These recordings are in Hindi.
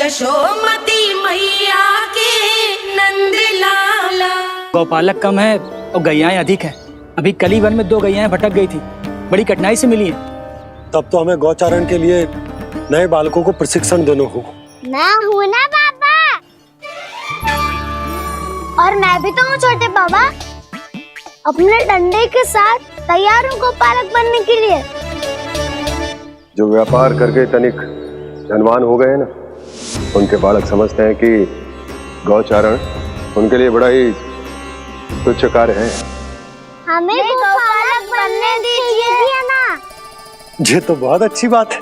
यशोमती मैया के नंद लाला। गौपालक कम है और गैयाएं अधिक हैं। अभी कली वन में 2 गैयाएं भटक गई थी, बड़ी कठिनाई से मिली हैं। तब तो हमें गौचारण के लिए नए बालकों को प्रशिक्षण देना होगा। मैं हूँ ना पापा, और मैं भी तो हूँ छोटे बाबा। अपने डंडे के साथ तैयार हूँ गौपालक बनने के लिए। जो व्यापार करके तनिक धनवान हो गए ना, उनके बालक समझते हैं कि गौचारण उनके लिए बड़ा ही तुच्छ कार्य है। हमें गौपालक बनने दीजिए ना। ये तो बहुत अच्छी बात है।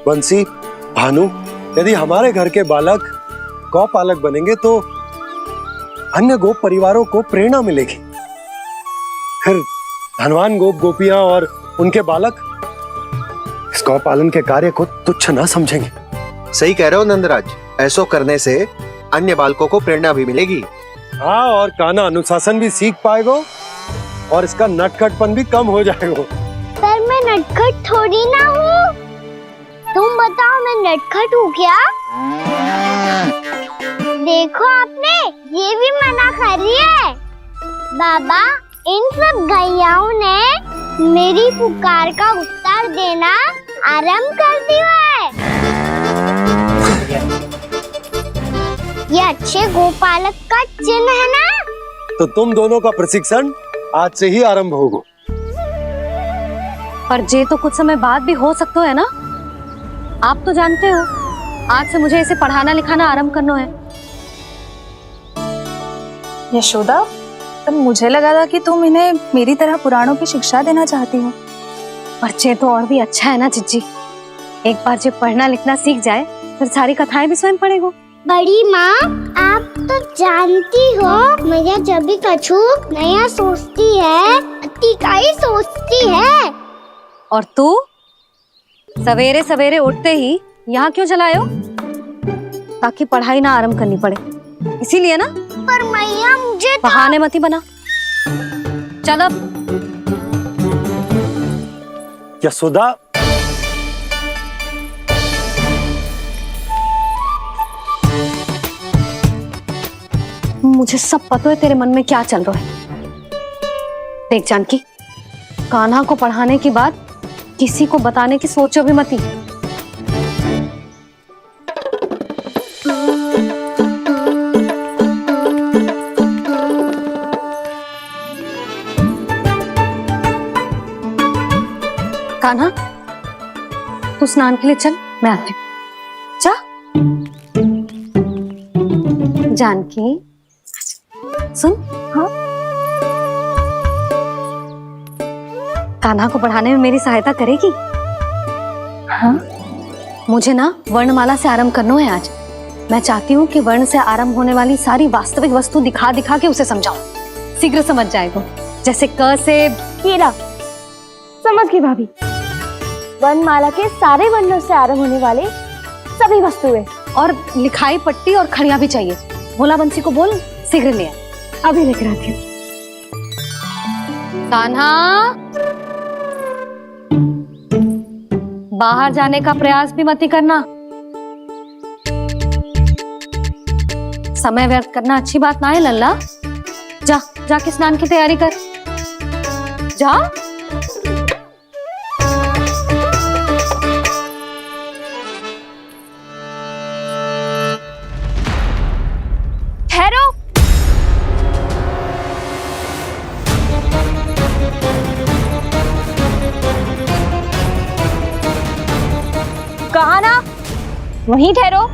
बंसी, भानु, यदि हमारे घर के बालक गौपालक बनेंगे तो अन्य गोप परिवारों को प्रेरणा मिलेगी। फिर धनवान गोप गोपियां और उनके बालक इस गौपालन के कार्य को तुच्छ ना समझेंगे। सही कह रहे हो नंदराज, ऐसा करने से अन्य बालकों को प्रेरणा भी मिलेगी। हाँ, और कान्हा अनुशासन भी सीख पाएगा और इसका नटखटपन भी कम हो जाएगा। पर मैं नटखट थोड़ी ना हूँ। तुम बताओ, मैं नटखट हूँ क्या? देखो आपने ये भी मना कर रही है। बाबा, इन सब गैयाओं ने मेरी पुकार का उत्तर देना आरंभ कर दिया है। ये अच्छे गोपालक का चिन्ह है ना? तो तुम दोनों का प्रशिक्षण आज से ही आरंभ होगा। पर ये तो कुछ समय बाद भी हो सकता है ना? आप तो जानते हो, आज से मुझे इसे पढ़ाना लिखाना आरंभ करना है। यशोदा, पर मुझे लगा था कि तुम इन्हें मेरी तरह पुराणों की शिक्षा देना चाहती हो। पर ये तो और भी अच्छा है ना जिज्जी। एक बार जब पढ़ना लिखना सीख जाए फिर सारी कथाएं भी स्वयं पढ़ेगो। बड़ी माँ, आप तो जानती हो मैया जब भी कछु नया सोचती है, अतिका ही सोचती है। और तू सवेरे सवेरे उठते ही यहाँ क्यों चलाए हो? ताकि पढ़ाई ना आरंभ करनी पड़े, इसीलिए ना? पर मैया मुझे बहाने मती बना। चल अब। यशोदा, मुझे सब पता है तेरे मन में क्या चल रहा है। देख जानकी, कान्हा को पढ़ाने की बात किसी को बताने की सोचो भी मती। कान्हा, तू स्नान के लिए चल, मैं आती हूँ। जा। जानकी, सुन। हाँ? कान्हा को पढ़ाने में मेरी सहायता करेगी? हाँ? मुझे ना वर्णमाला से आरंभ करना है आज। मैं चाहती हूँ कि वर्ण से आरंभ होने वाली सारी वास्तविक वस्तु दिखा दिखा के उसे समझाऊं। शीघ्र समझ जाएगा। जैसे क से कीड़ा। समझ गई भाभी। वर्णमाला के सारे वर्णों से आरंभ होने वाले सभी वस्तुएं, और लिखाई पट्टी और खड़िया भी चाहिए। भोला बंसी को बोल शीघ्र ले आए। अभी लेकर आती हूँ। कान्हा, बाहर जाने का प्रयास भी मत करना। समय व्यर्थ करना अच्छी बात ना है लल्ला। जा, जाके स्नान की तैयारी कर। जा। ठहरो। कहा ना, वहीं ठहरो।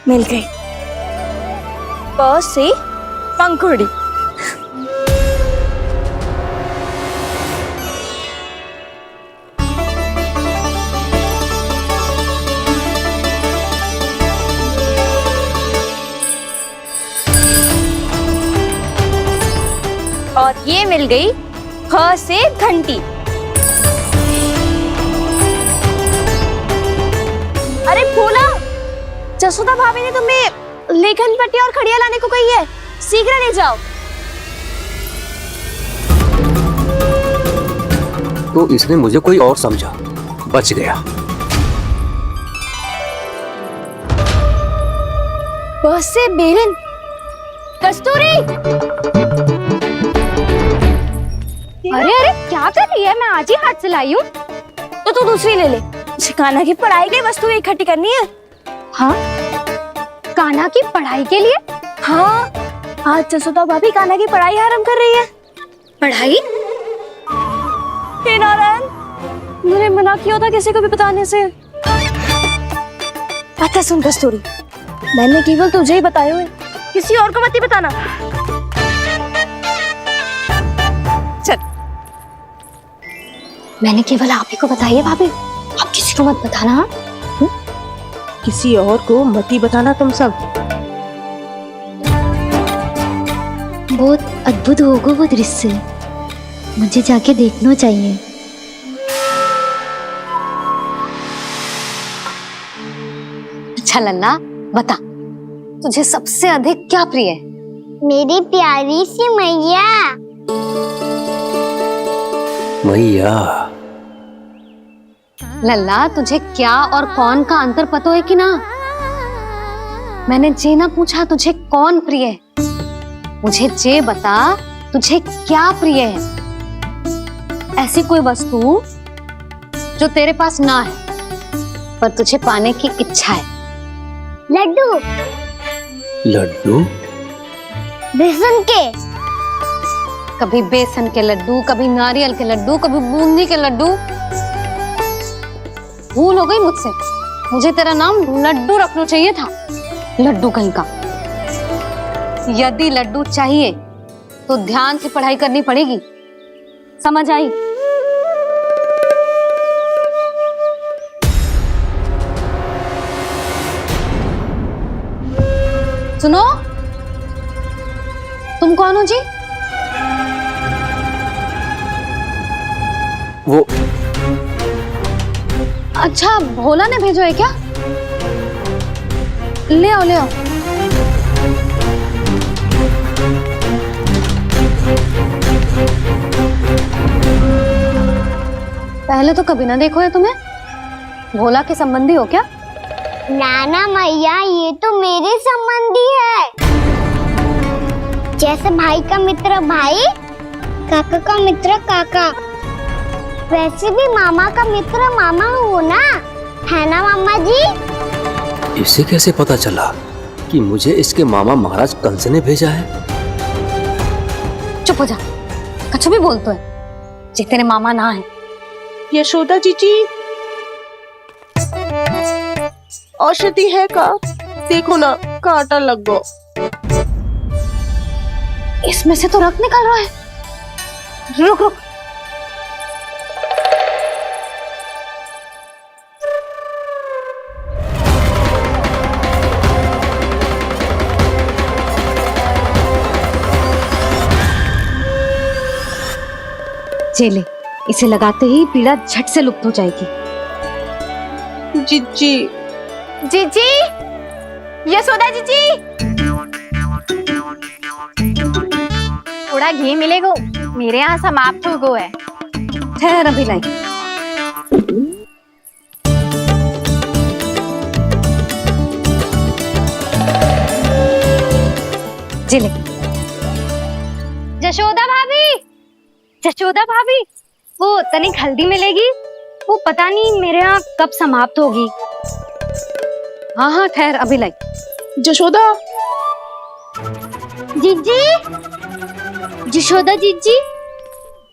मिल गई। प से पंखुड़ी। और ये मिल गई ख से घंटी। अरे फूला, जसोदा भाभी ने तुम्हें लेखन पट्टी और खड़िया लाने को कही है, शीघ्र ले जाओ। तो इसने मुझे कोई और समझा, बच गया। बस से बेलन। कस्तूरी, अरे अरे क्या कर रही है? मैं आज ही हाथ से लाई हूँ। तो तू दूसरी ले ले। कान्हा की पढ़ाई की वस्तुएं इकट्ठी करनी है। हाँ, कान्हा की पढ़ाई के लिए? हाँ, आज जसोदा भाभी कान्हा की पढ़ाई आरंभ कर रही है। पढ़ाई? हे नारायण, मैंने मना किया था किसी को भी बताने से। अच्छा सुन कस्तूरी, मैंने केवल तुझे ही बताया है, किसी और को मत ही बताना। चल। मैंने केवल आप ही को बताई है भाभी, आप किसी को मत बताना। हाँ? किसी और को मत ही बताना तुम सब। बहुत अद्भुत होगा वो दृश्य, मुझे जाके देखना चाहिए। अच्छा लल्ला, बता तुझे सबसे अधिक क्या प्रिय है? मेरी प्यारी सी मैया। मैया। लल्ला, तुझे क्या और कौन का अंतर पता है कि ना? मैंने जे ना पूछा तुझे कौन प्रिय है, मुझे जे बता तुझे क्या प्रिय है। ऐसी कोई वस्तु जो तेरे पास ना है पर तुझे पाने की इच्छा है। लड्डू। लड्डू? बेसन के। कभी बेसन के लड्डू, कभी नारियल के लड्डू, कभी बूंदी के लड्डू। भूल हो गई मुझसे, मुझे तेरा नाम लड्डू रखना चाहिए था। लड्डू कहीं का। यदि लड्डू चाहिए तो ध्यान से पढ़ाई करनी पड़ेगी, समझ आई? सुनो, तुम कौन हो जी? वो अच्छा, भोला ने भेजो है क्या? ले आओ ले आओ। पहले तो कभी ना देखो है तुम्हें। भोला के संबंधी हो क्या? नाना मैया, ये तो मेरे संबंधी है। जैसे भाई का मित्र भाई, काका का मित्र काका, वैसे भी मामा का मित्र मामा हो ना, है ना मामा जी? इसे कैसे पता चला कि मुझे इसके मामा महाराज कंस ने भेजा है? चुप हो जा, कुछ भी बोलते है जे तेरे मामा ना है। यशोदा जीजी, औषधि है का? देखो ना, कांटा लग गो। इसमें से तो रक्त निकल रहा है। रुक रुक। चले, इसे लगाते ही पीड़ा झट से लुप्त हो जाएगी। जीजी, जीजी, यशोदा जीजी, थोड़ा घी मिलेगा, मेरे यहाँ समाप्त हो गया है। ठहर अभी लाई। जिले। जशोदा भाभी, जशोदा भाभी, वो तनिक हल्दी मिलेगी? वो पता नहीं मेरे यहाँ कब समाप्त होगी। हाँ हाँ ठहर अभी लाई। जशोदा। जीजी, जशोदा जीजी,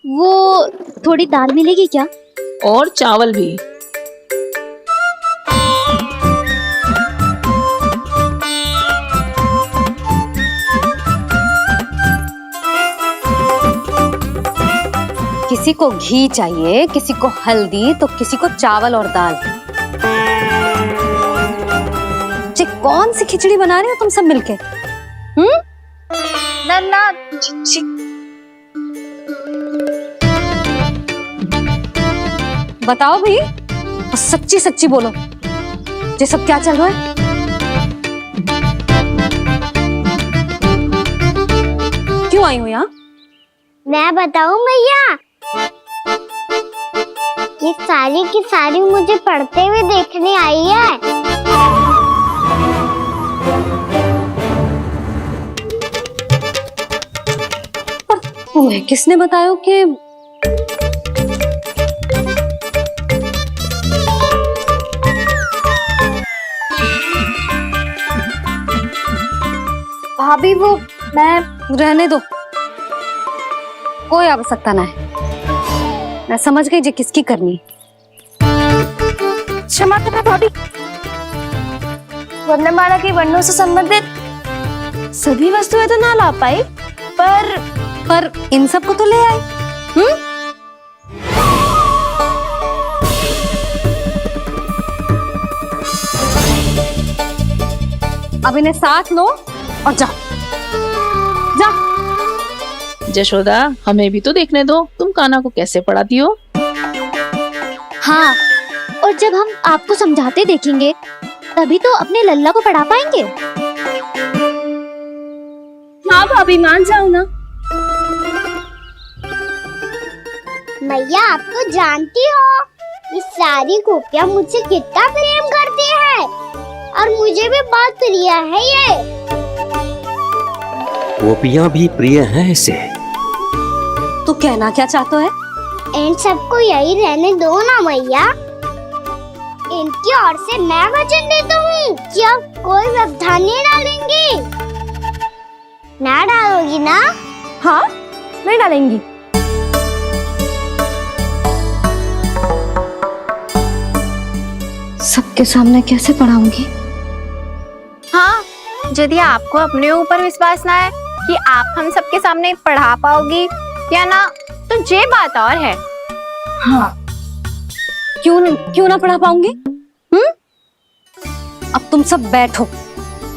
वो थोड़ी दाल मिलेगी क्या? और चावल भी। किसी को घी चाहिए, किसी को हल्दी, तो किसी को चावल और दाल। जी कौन सी खिचड़ी बना रही हो तुम सब मिलके? नन्ना, बताओ भाई, और सच्ची सच्ची बोलो, ये सब क्या चल रहा है? क्यों आई हो यहाँ? मैं बताऊं भैया, ये सारी की सारी मुझे पढ़ते हुए देखने आई है। तुम्हें किसने बताया कि भाभी वो मैं रहने दो, कोई आवश्यकता ना है। मैं समझ गई जी किसकी करनी। क्षमा करना भाभी, वर्णमाला के वर्णों से संबंधित सभी वस्तुएं तो ना ला पाई, पर इन सबको तो ले आए। अब इन्हें साथ लो और जाओ जाओ। यशोदा, हमें भी तो देखने दो, तुम कान्हा को कैसे पढ़ाती हो। हाँ, और जब हम आपको समझाते देखेंगे तभी तो अपने लल्ला को पढ़ा पाएंगे। हाँ भाभी, मान जाओ ना। मैया, आप तो जानती हो ये सारी गोपियां मुझसे कितना प्रेम करती है, और मुझे भी बहुत प्रिय है ये। गोपियां भी प्रिय हैं इसे। तो कहना क्या चाहते है? इन सबको यही रहने दो ना मैया। इनकी ओर से मैं वचन देता हूँ कि अब कोई व्यवधान नहीं डालेंगी। ना डालोगी ना? हाँ, मैं डालेंगी। सबके सामने कैसे पढ़ाऊंगी? हाँ, यदि आपको अपने ऊपर विश्वास ना है कि आप हम सबके सामने पढ़ा पाओगी या ना, तो ये बात और है। हाँ, क्यों ना पढ़ा पाऊंगी? अब तुम सब बैठो,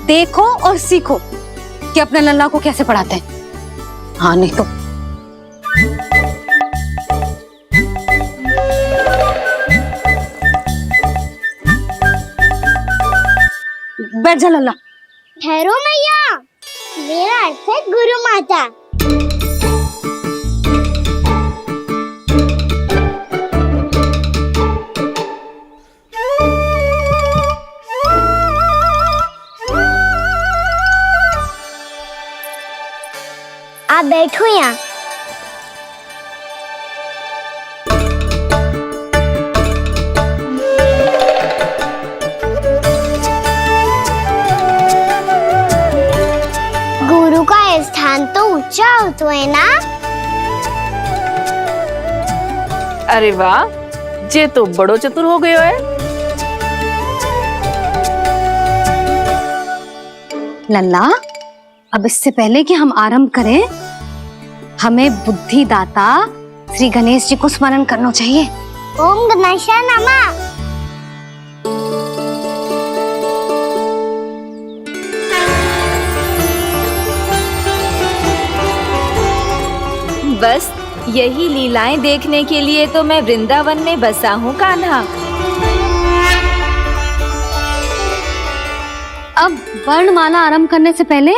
देखो और सीखो कि अपने लल्ला को कैसे पढ़ाते हैं। हाँ, नहीं तो बैठ जा लल्ला। ठहरो मैया, मेरा अर्थ है गुरु माता। आप बैठो यहाँ। गुरु का स्थान तो ऊंचा होता है ना? अरे वाह, जे तो बड़ो चतुर हो गयो है। लल्ला, अब इससे पहले कि हम आरंभ करें, हमें बुद्धि दाता श्री गणेश जी को स्मरण करना चाहिए। ओम गणेशाय नमः। बस यही लीलाएं देखने के लिए तो मैं वृंदावन में बसा हूँ कान्हा। अब वर्णमाला आरंभ करने से पहले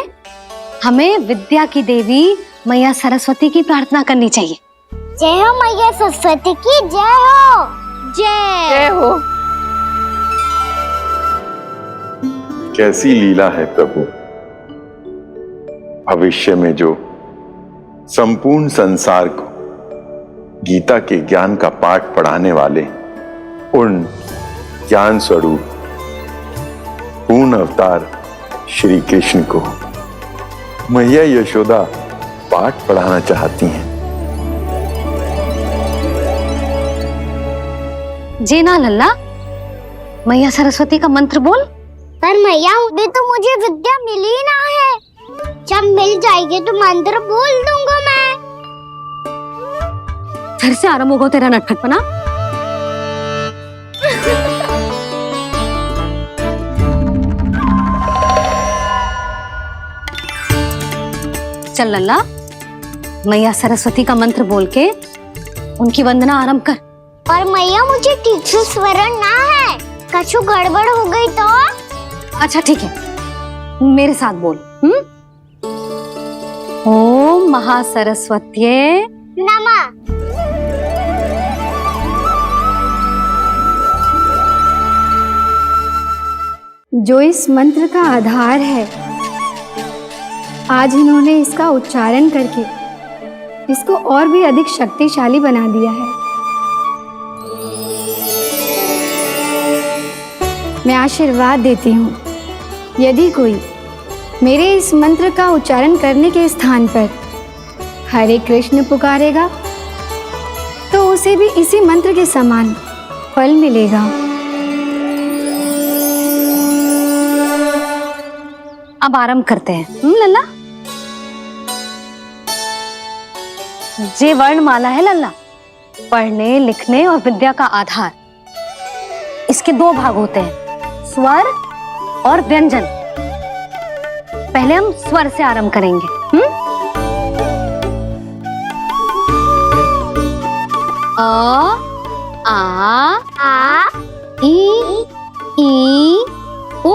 हमें विद्या की देवी मैया सरस्वती की प्रार्थना करनी चाहिए। जय हो मैया सरस्वती की जय हो। जय हो। कैसी लीला है प्रभु, भविष्य में जो संपूर्ण संसार को गीता के ज्ञान का पाठ पढ़ाने वाले उन ज्ञान स्वरूप पूर्ण अवतार श्री कृष्ण को मैया यशोदा पाठ पढ़ाना चाहती हैं। जी ना लल्ला, मैया सरस्वती का मंत्र बोल। पर मैया, अभी तो मुझे विद्या मिली ना है। जब मिल जाएगी तो मंत्र बोल दूंगा मैं। फिर से आरंभ होगा तेरा नटखटपना। चल लल्ला, मैया सरस्वती का मंत्र बोल के उनकी वंदना आरंभ कर। और मैया मुझे ठीक से स्मरण ना है, कछु गड़बड़ हो गई तो? अच्छा ठीक है, मेरे साथ बोल। ओम महासरस्वत्ये नमः। जो इस मंत्र का आधार है, आज इन्होंने इसका उच्चारण करके इसको और भी अधिक शक्तिशाली बना दिया है। मैं आशीर्वाद देती हूँ, यदि कोई मेरे इस मंत्र का उच्चारण करने के स्थान पर हरे कृष्ण पुकारेगा तो उसे भी इसी मंत्र के समान फल मिलेगा। अब आरंभ करते हैं। लल्ला, जे वर्णमाला है लल्ला, पढ़ने लिखने और विद्या का आधार। इसके दो भाग होते हैं, स्वर और व्यंजन। पहले हम स्वर से आरंभ करेंगे। अ, आ, ई, उ,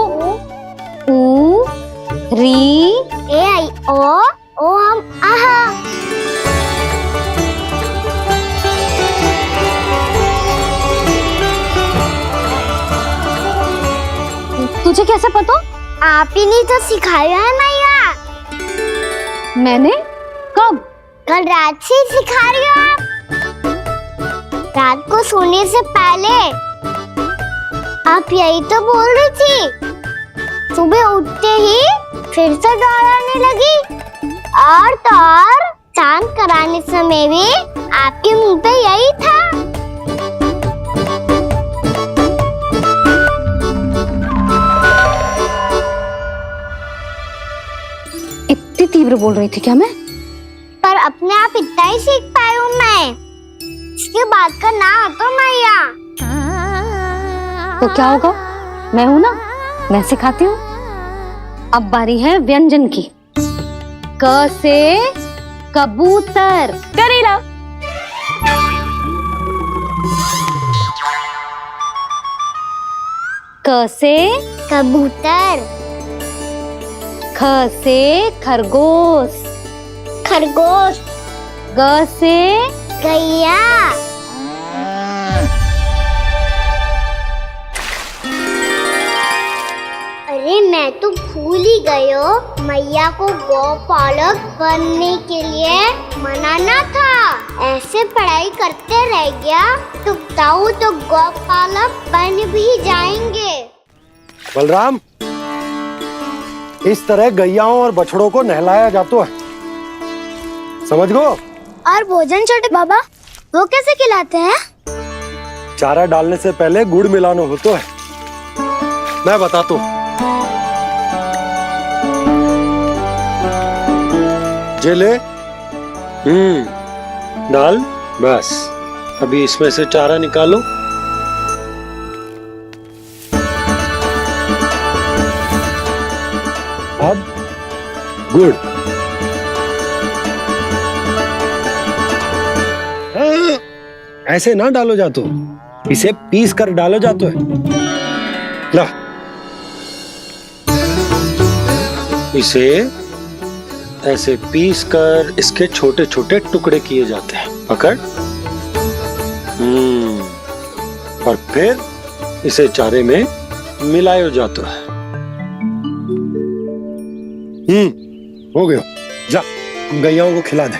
री, ए आई ओ हम आहा। तुझे कैसे पता? आप ही ने तो सिखाया है मैया। मैंने? कब? कल रात से सिखा रही हो आप। रात को सोने से पहले आप यही तो बोल रही थी। सुबह उठते ही फिर से दोहराने लगी, और तो और चांद कराने समय भी आपके मुंह पे यही था। इतनी तीव्र बोल रही थी क्या मैं? पर अपने आप इतना ही सीख पाई हूँ मैं। इसके बाद का ना तो मैया। तो क्या होगा? मैं हूं ना, मैं सिखाती हूँ। अब बारी है व्यंजन की। क से कबूतर। करेला। क से कबूतर। ख से खरगोश। खरगोश। ग से गैया। अरे मैं तो भूल ही गई हूँ, मैया को गौपालक बनने के लिए मनाना था। ऐसे पढ़ाई करते रह गया तो ताऊ तो गौपालक बन भी जाएंगे। बलराम, इस तरह गैयाओं और बछड़ों को नहलाया जाता है, समझ गो? और भोजन छोटे बाबा, वो कैसे खिलाते हैं? चारा डालने से पहले गुड़ मिलाना होता है। मैं बताता हूँ। जे ले, डाल, बस। अभी इसमें से चारा निकालो। अब गुड़। ऐसे ना डालो जातो, इसे पीस कर डालो जातो है। ला, इसे ऐसे पीस कर इसके छोटे छोटे टुकड़े किए जाते हैं। पकड़। और फिर इसे चारे में मिलाया जाता है। हो गया। जा, हम गैयाओं को खिला दे।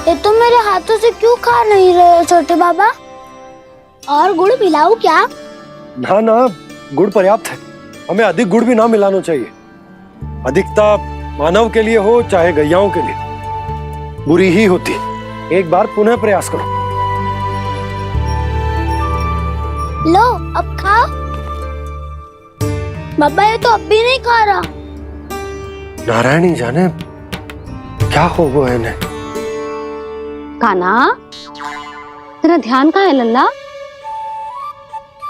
ये तो मेरे हाथों से क्यों खा नहीं रहे हो छोटे बाबा? और गुड़ मिलाऊं क्या? ना ना, गुड़ पर्याप्त है। हमें अधिक गुड़ भी ना मिलाना चाहिए। अधिकता मानव के लिए हो चाहे गैयाओं के लिए बुरी ही होती। एक बार पुनः प्रयास करो। लो, अब खाओ। बाबा ये तो अब भी नहीं खा रहा। नारायणी जाने क्या हो गया इन्हें। कान्हा, तेरा ध्यान कहाँ है लल्ला?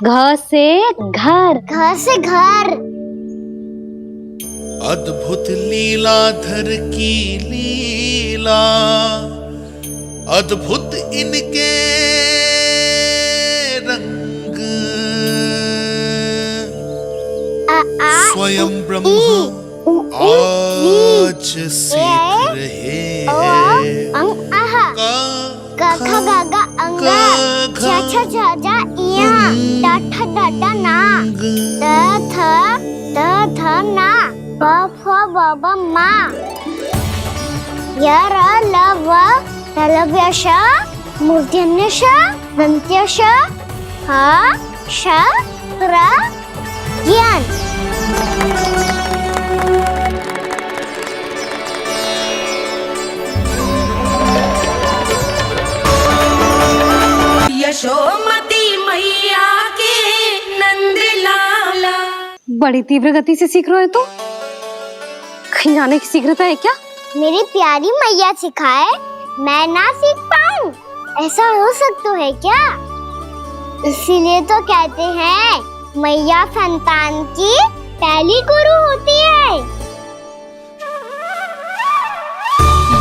घ से घर। घर से घर। अद्भुत लीलाधर की लीला, अद्भुत इनके रंग, स्वयं ब्रह्म आज सीख रहे हैं। क ख ग घ अंग, छ छ छ ज इया, ट ठ ड ड ना, त थ ना, प फ ब ब मा, य र ल व लव्य श, मूर्धन्य श, दन्त्य श, ह श र ज्ञान। यशोमती मैया के नंद लाला। बड़ी तीव्र गति से सीख रहे हो तो कहीं जाने की शीघ्रता है क्या? मेरी प्यारी मैया सिखाए, मैं ना सीख पाऊं, ऐसा हो सकता है क्या? इसीलिए तो कहते हैं मैया संतान की पहली गुरु होती है।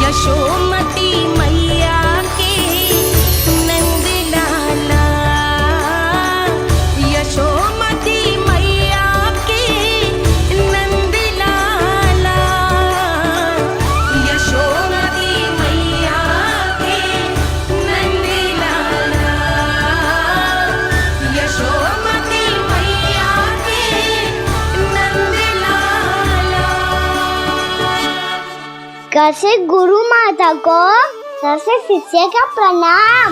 यशोमती मैया के नंद लाला, यशोमती मैया के नंद लाला, यशोमती मैया के नंद लाला, यशोमती मैया के नंद लाला। कैसे गुरु माता को कैसे शिष्य का प्रणाम।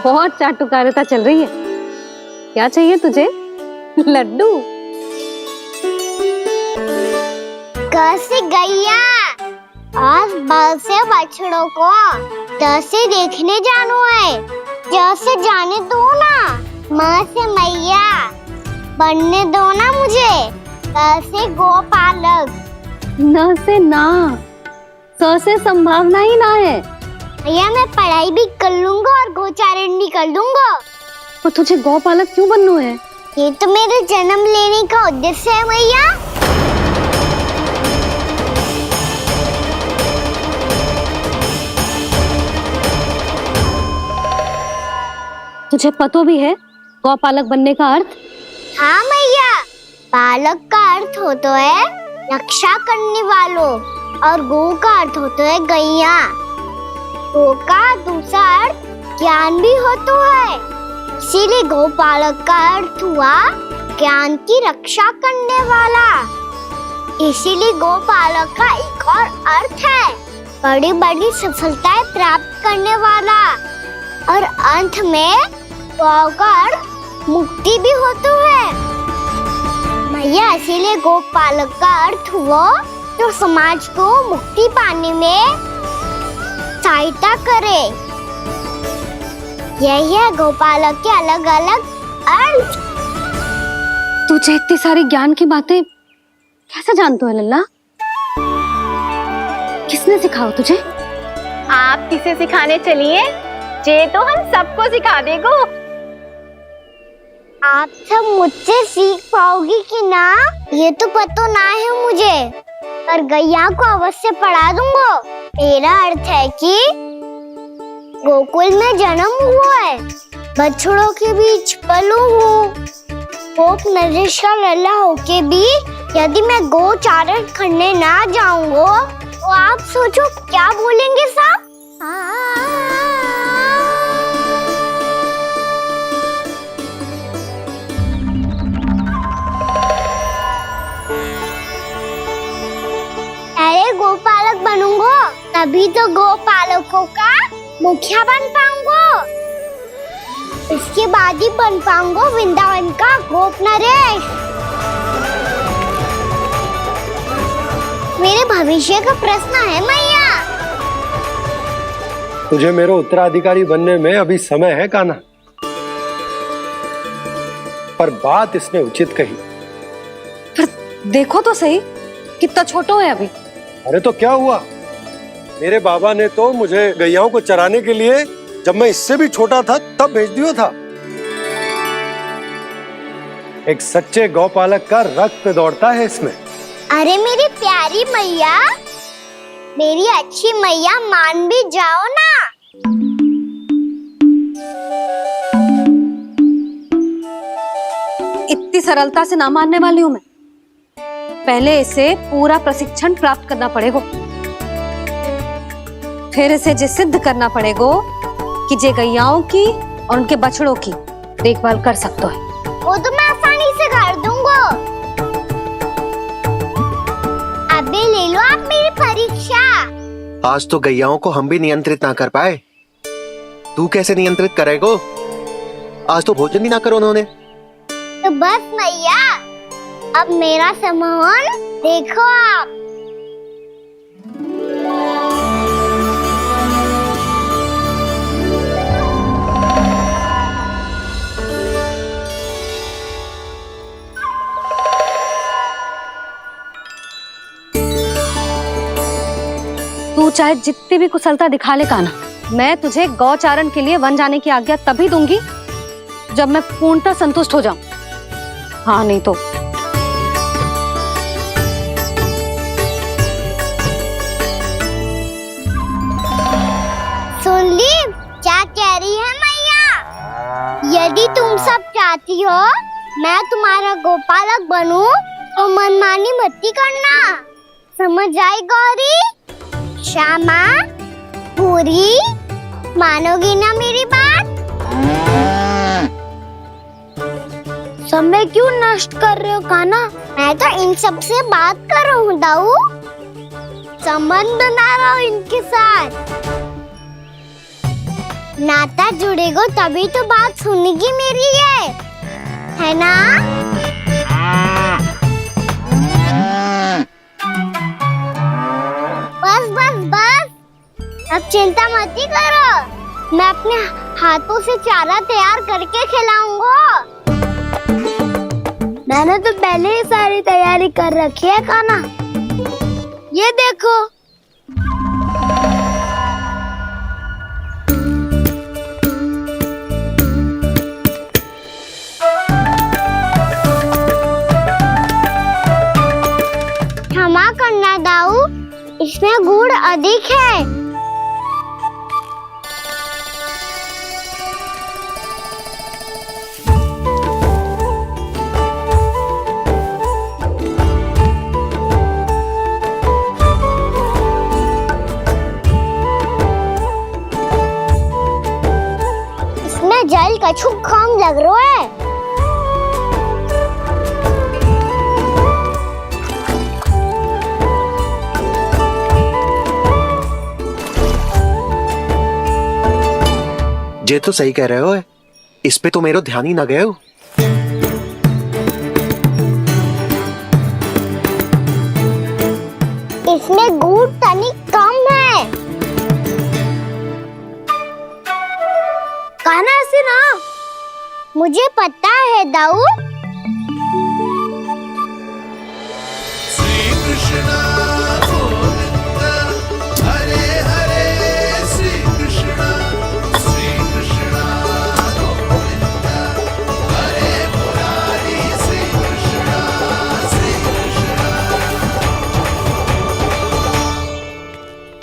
बहुत चाटुकारिता चल रही है। क्या चाहिए तुझे? लड्डू? कैसे गैया आज बल से बछड़ों को कैसे देखने जानो है, जैसे जाने दो ना, माँ से मैया बनने दो ना मुझे, कैसे गोपालक। न से ना, स से संभावना ही ना है। भैया मैं पढ़ाई भी कर लूंगा और गोचारण भी कर दूंगा। तो तुझे गौपालक क्यों बनना है? ये तो मेरे जन्म लेने का उद्देश्य है भैया। तुझे पता भी है गौपालक बनने का अर्थ? हाँ मैया, पालक का अर्थ होता है रक्षा करने वालों और गो का अर्थ होता है गैया। गो का दूसरा अर्थ ज्ञान भी होता है, इसीलिए गोपालक का अर्थ हुआ ज्ञान की रक्षा करने वाला। इसीलिए गोपालक का एक और अर्थ है बड़ी बड़ी सफलताएं प्राप्त करने वाला, और अंत में गौ का अर्थ मुक्ति भी होता है। भैया इसीलिए गोपालक का अर्थ हुआ जो समाज को मुक्ति पाने में सहायता करे। यही है गोपालक के अलग अलग अर्थ। तुझे इतनी सारी ज्ञान की बातें कैसे जानते हो लल्ला? किसने सिखाओ तुझे? आप किसे सिखाने चलिए, जे तो हम सबको सिखा देगो। आप सब मुझसे सीख पाओगी कि ना ये तो पता ना है मुझे, पर गैया को अवश्य पढ़ा दूंगा। मेरा अर्थ है कि गोकुल में जन्म हुआ है, बछड़ों के बीच पलू हूँ, गोप नरेश का लल्ला होके भी यदि मैं गोचारण करने ना जाऊंगा तो आप सोचो क्या बोलेंगे साहब? अरे गोपालक बनूंगा तभी तो गोपालकों का मुखिया बन पाऊंगा, इसके बाद ही बन पाऊंगा वृंदावन का गोप नरेश। मेरे भविष्य का प्रश्न है मैया। तुझे मेरा उत्तराधिकारी बनने में अभी समय है कान्हा, पर बात इसने उचित कही। पर देखो तो सही कितना छोटा है अभी। अरे तो क्या हुआ, मेरे बाबा ने तो मुझे गैयाओं को चराने के लिए जब मैं इससे भी छोटा था तब भेज दिया था। एक सच्चे गौपालक का रक्त दौड़ता है इसमें। अरे मेरी प्यारी मैया, मेरी अच्छी मैया, मान भी जाओ ना। इतनी सरलता से ना मानने वाली हूं मैं। पहले इसे पूरा प्रशिक्षण प्राप्त करना पड़ेगा, फिर इसे जे सिद्ध करना पड़ेगा कि जे गैयाओं की और उनके बछड़ों की देखभाल कर सकते है। वो तो मैं आसानी से कर दूंगा। अबे ले लो आप मेरी परीक्षा। आज तो गैयाओं को हम भी नियंत्रित ना कर पाए, तू कैसे नियंत्रित करेगो? आज तो भोजन ही ना करो उन्होंने। तो बस मैया, अब मेरा सम्मान देखो आप। तू चाहे जितनी भी कुशलता दिखा ले कान्हा, मैं तुझे गौचारण के लिए वन जाने की आज्ञा तभी दूंगी जब मैं पूर्णतः संतुष्ट हो जाऊं। हाँ नहीं तो सुन ली क्या कह रही है मैया? यदि तुम सब चाहती हो मैं तुम्हारा गोपालक बनूं तो मनमानी मत करना, समझ आई गौरी? श्यामा, पूरी, मानोगी ना मेरी बात? समय क्यों नष्ट कर रहे हो कान्हा? मैं तो इन सब से बात कर रहा हूँ दाऊ, संबंध बना रहा हूँ इनके साथ। नाता जुड़ेगा तभी तो बात सुनेगी मेरी, है ना? बस बस बस, अब चिंता मत ही करो, मैं अपने हाथों से चारा तैयार करके खिलाऊंगा। मैंने तो पहले ही सारी तैयारी कर रखी है कान्हा, ये देखो। क्षमा करना दाऊ, इसमें गुड़ अधिक है। इसमें जल कछु कम लग रहा है। ये तो सही कह रहे हो, इस पे तो मेरे ध्यान ही ना गए हो। इसमें गुड़ तनिक कम है। कान्हा ऐसे ना, मुझे पता है दाऊ। श्री कृष्ण गोविंद हरे हरे, श्री कृष्ण गोविंद हरे मुरारी, श्री कृष्ण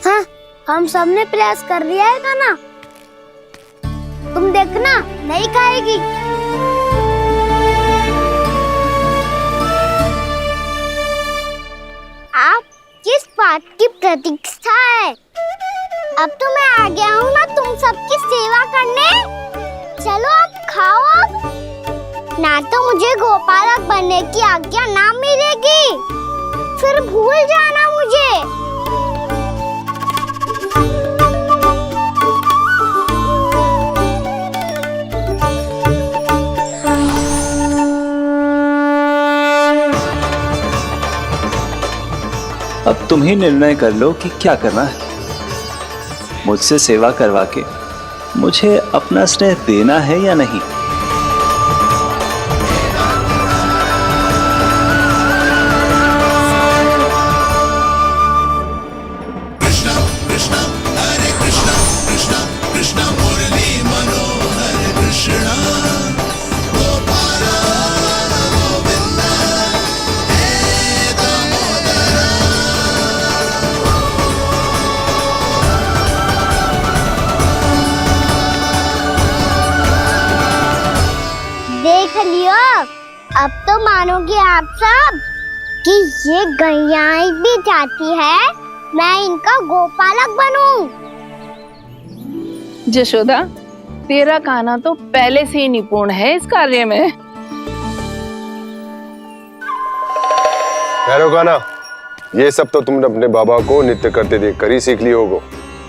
हाँ, हम सबने प्रयास कर लिया है कान्हा, तुम देखना नहीं खाएगी। आप किस बात की प्रतीक्षा है? अब तो मैं आ गया हूँ ना तुम सबकी सेवा करने। चलो अब खाओ अब। ना तो मुझे गोपालक बनने की आज्ञा ना मिलेगी, फिर भूल जाना मुझे। अब तुम ही निर्णय कर लो कि क्या करना है। मुझसे सेवा करवा के मुझे अपना स्नेह देना है या नहीं। कृष्ण कृष्ण हरे कृष्ण कृष्ण कृष्ण मुरली तो मानोगे आप सब कि ये गैयाएं भी चाहती है मैं इनका गोपालक बनूं। जशोदा, तेरा कान्हा तो पहले से ही निपुण है इस कार्य में। ठहरो कान्हा, ये सब तो तुमने अपने बाबा को नृत्य करते देख कर ही सीख ली होगो,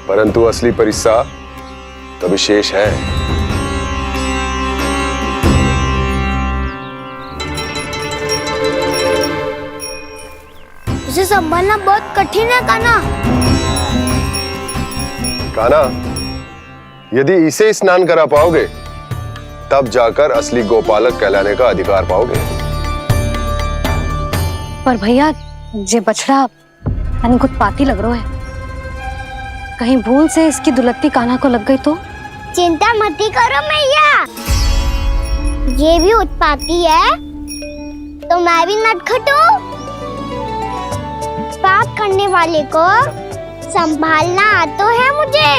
परंतु असली परिश्रम तो विशेष है। इसे संभालना बहुत कठिन है कान्हा। कान्हा, यदि इसे स्नान करा पाओगे तब जाकर असली गोपालक कहलाने का अधिकार पाओगे। पर भैया ये बछड़ा यानी उत्पाती लग रहा है, कहीं भूल से इसकी दुलत्ती कान्हा को लग गई तो? चिंता मत करो मैया, ये भी उत्पाती है तो मैं भी नटखट हूँ। पाप करने वाले को संभालना आता है मुझे।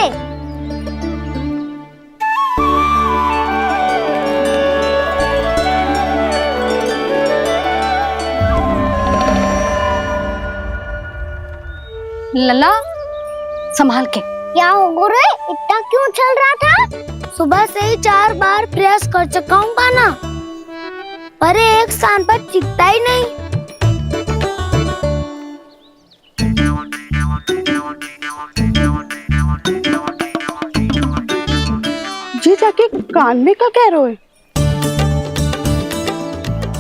लला संभाल के। क्या हो गुरु, इतना क्यों चल रहा था? सुबह से ही 4 बार प्रयास कर चुका हूँ कान्हा, पर एक स्थान पर टिकता ही नहीं। जी जाके कान में क्या कह रहे हो?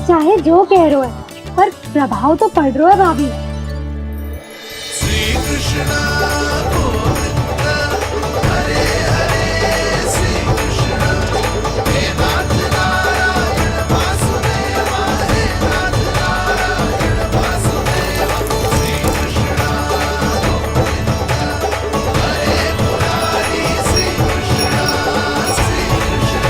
चाहे जो कह रहे हो पर प्रभाव तो पड़ रहा है भाभी। श्री कृष्ण गोविंद हरे हरे श्री कृष्ण हे नाथ नारायण वासुदेवा हे नाथ नारायण वासुदेवा श्री कृष्ण गोविंद हरे मुरारी श्री कृष्ण श्री कृष्ण।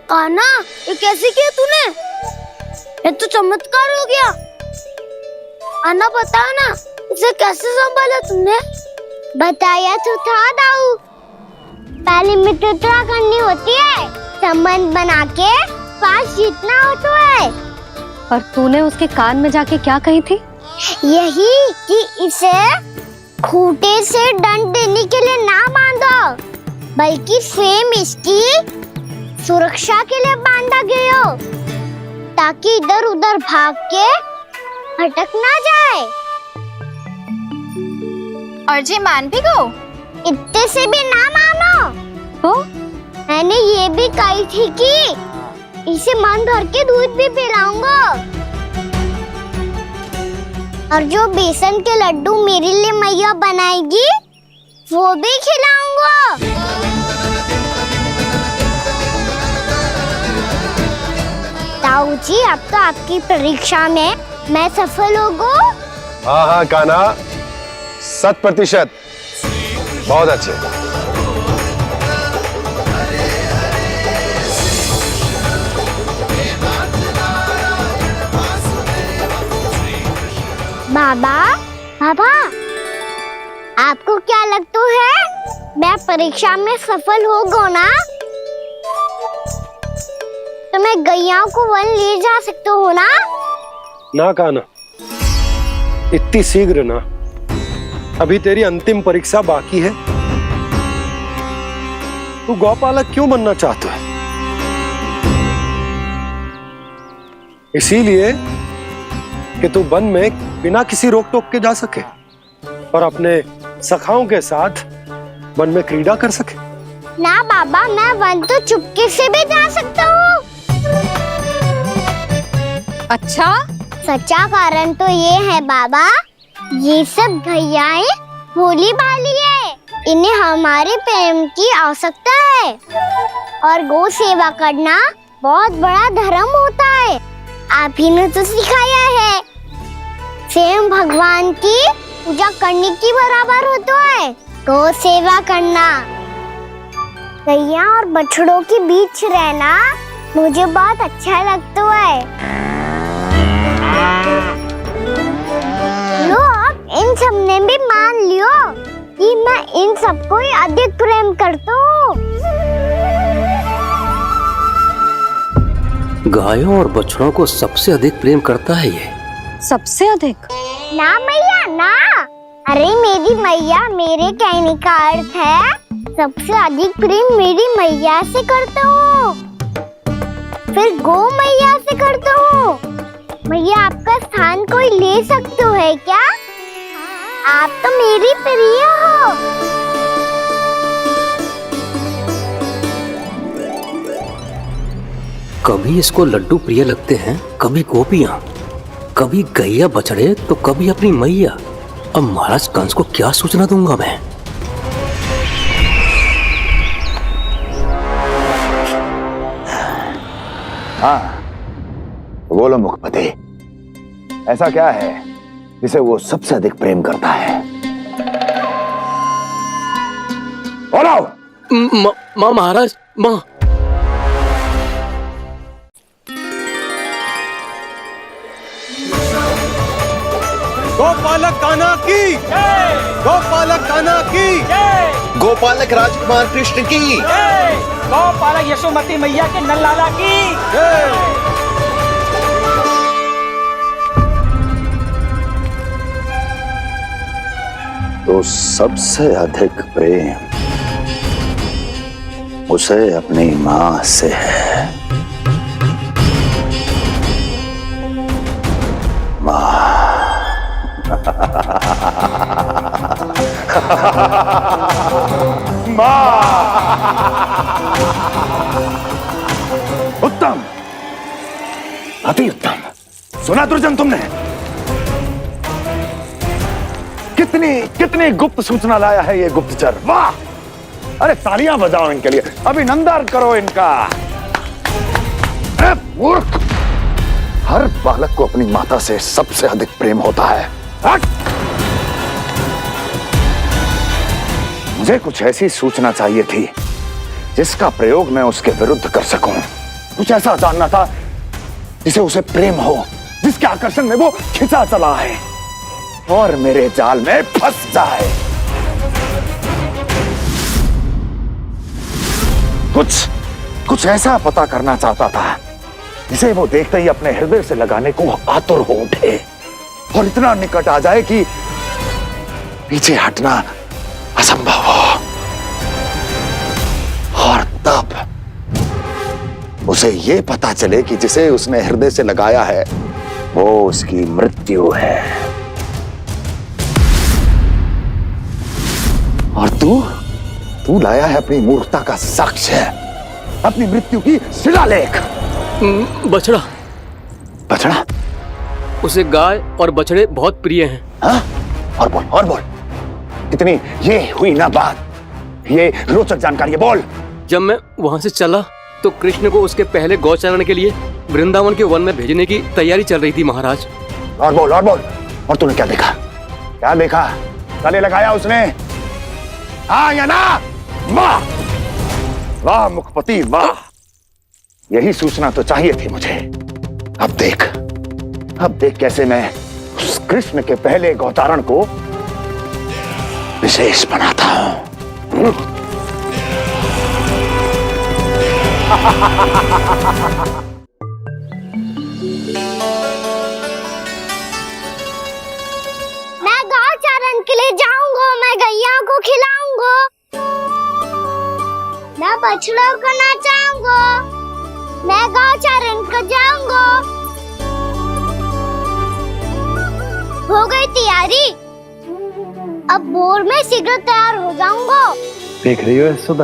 कान्हा, ये कैसे किया तूने? ये तो चमत्कार हो गया। अन्ना बताओ ना, इसे कैसे संभाला तुमने? बताया तो था दाऊ, पहले मित्रता करनी होती है, संबंध बना के पास जीतना होता है। पर तूने उसके कान में जाके क्या कही थी? यही कि इसे खूंटे से दंड देने के लिए ना बांधो, बल्कि स्वयं इसकी सुरक्षा के लिए बांधा गया हो, ताकि इधर उधर भाग के भटक ना जाए। और जी मान भी गो? इतने से भी ना मानो तो? मैंने ये भी कही थी कि इसे मन भर के दूध भी पिलाऊंगा, और जो बेसन के लड्डू मेरे लिए मैया बनाएगी वो भी खिलाऊंगा। ताऊ जी, अब तो आपकी परीक्षा में मैं सफल होगा। हाँ हाँ कान्हा, 100%। बहुत अच्छे। बाबा, बाबा, आपको क्या लगता है मैं परीक्षा में सफल होगा ना? तो मैं गैयाओं को वन ले जा सकता हूँ ना? ना कान्हा, इतनी शीघ्र ना, अभी तेरी अंतिम परीक्षा बाकी है। तू गौपालक क्यों बनना चाहता है? इसीलिए कि तू वन में बिना किसी रोक टोक के जा सके और अपने सखाओं के साथ वन में क्रीड़ा कर सके। ना बाबा, मैं वन तो चुपके से भी जा सकता हूँ। अच्छा? सच्चा कारण तो ये है बाबा, ये सब गैयाएं भोली भाली है, इन्हें हमारे प्रेम की आवश्यकता है, और गौ सेवा करना बहुत बड़ा धर्म होता है। आप ही ने तो सिखाया है, स्वयं भगवान की पूजा करने की बराबर होता है गौ सेवा करना। गैया और बछड़ों के बीच रहना मुझे बहुत अच्छा लगता है। लो, अब इन सब ने भी मान लियो कि मैं इन सबको ही अधिक प्रेम करता हूँ। गायों और बछड़ों को सबसे अधिक प्रेम करता है ये। सबसे अधिक? ना मैया ना, अरे मेरी मैया, मेरे कहने का अर्थ है सबसे अधिक प्रेम मेरी मैया से करता हूँ, फिर गौ मैया से करता हूँ। मैया आपका स्थान कोई ले सकते है क्या? आप तो मेरी प्रिय हो। कभी इसको लड्डू प्रिय लगते हैं, कभी गोपियां, कभी गैया बछड़े, तो कभी अपनी मैया। अब महाराज कंस को क्या सूचना दूंगा मैं? हाँ, बोलो मुखपति, ऐसा क्या है जिसे वो सबसे अधिक प्रेम करता है? बोलो। माँ महाराज, माँ। गोपालक कान्हा की, गोपालक कान्हा की, गोपालक राजकुमार कृष्ण की, गोपालक यशोमती मैया के नललाला की। तो सबसे अधिक प्रेम उसे अपनी माँ से है। माँ। उत्तम, अति उत्तम। सुना दुर्जन तुमने? कितनी कितनी गुप्त सूचना लाया है ये गुप्तचर। वाह! अरे तालियां बजाओ इनके लिए, अभिनंदन करो इनका। मूर्ख! हर बालक को अपनी माता से सबसे अधिक प्रेम होता है। मुझे कुछ ऐसी सूचना चाहिए थी जिसका प्रयोग मैं उसके विरुद्ध कर सकूं। कुछ ऐसा जानना था जिसे उसे प्रेम हो, जिसके आकर्षण में वो खिंचा चला है और मेरे जाल में फंस जाए। कुछ ऐसा पता करना चाहता था जिसे वो देखते ही अपने हृदय से लगाने को आतुर हो उठे और इतना निकट आ जाए कि पीछे हटना असंभव हो। और तब उसे ये पता चले कि जिसे उसने हृदय से लगाया है वो उसकी मृत्यु है। और तू लाया है अपनी मूर्खता का साक्ष्य, अपनी मृत्यु की शिलालेख। बछड़ा। बछड़ा? उसे गाय और बछड़े बहुत प्रिय हैं। हाँ? और बोल। इतनी ये हुई ना बात, ये रोचक जानकारी है, बोल। जब मैं वहां से चला तो कृष्ण को उसके पहले गौचारण के लिए वृंदावन के वन में भेजने की तैयारी चल रही थी महाराज। और बोल। और तूने क्या देखा? क्या देखा? गले लगाया उसने? हाँ या ना? वाह वाह मुखपति वाह, यही सूचना तो चाहिए थी मुझे। अब देख कैसे मैं उस कृष्ण के पहले गौतारण को विशेष बनाता हूं। मैं गौचारण के लिए जाऊंगा, मैं गैया को खिलाऊंगा, मैं बछड़ों को नचाऊंगा, मैं गौचारण को जाऊंगा। हो गई तैयारी, अब भोर में शीघ्र तैयार हो जाऊंगा। देख रही हो यशोदा,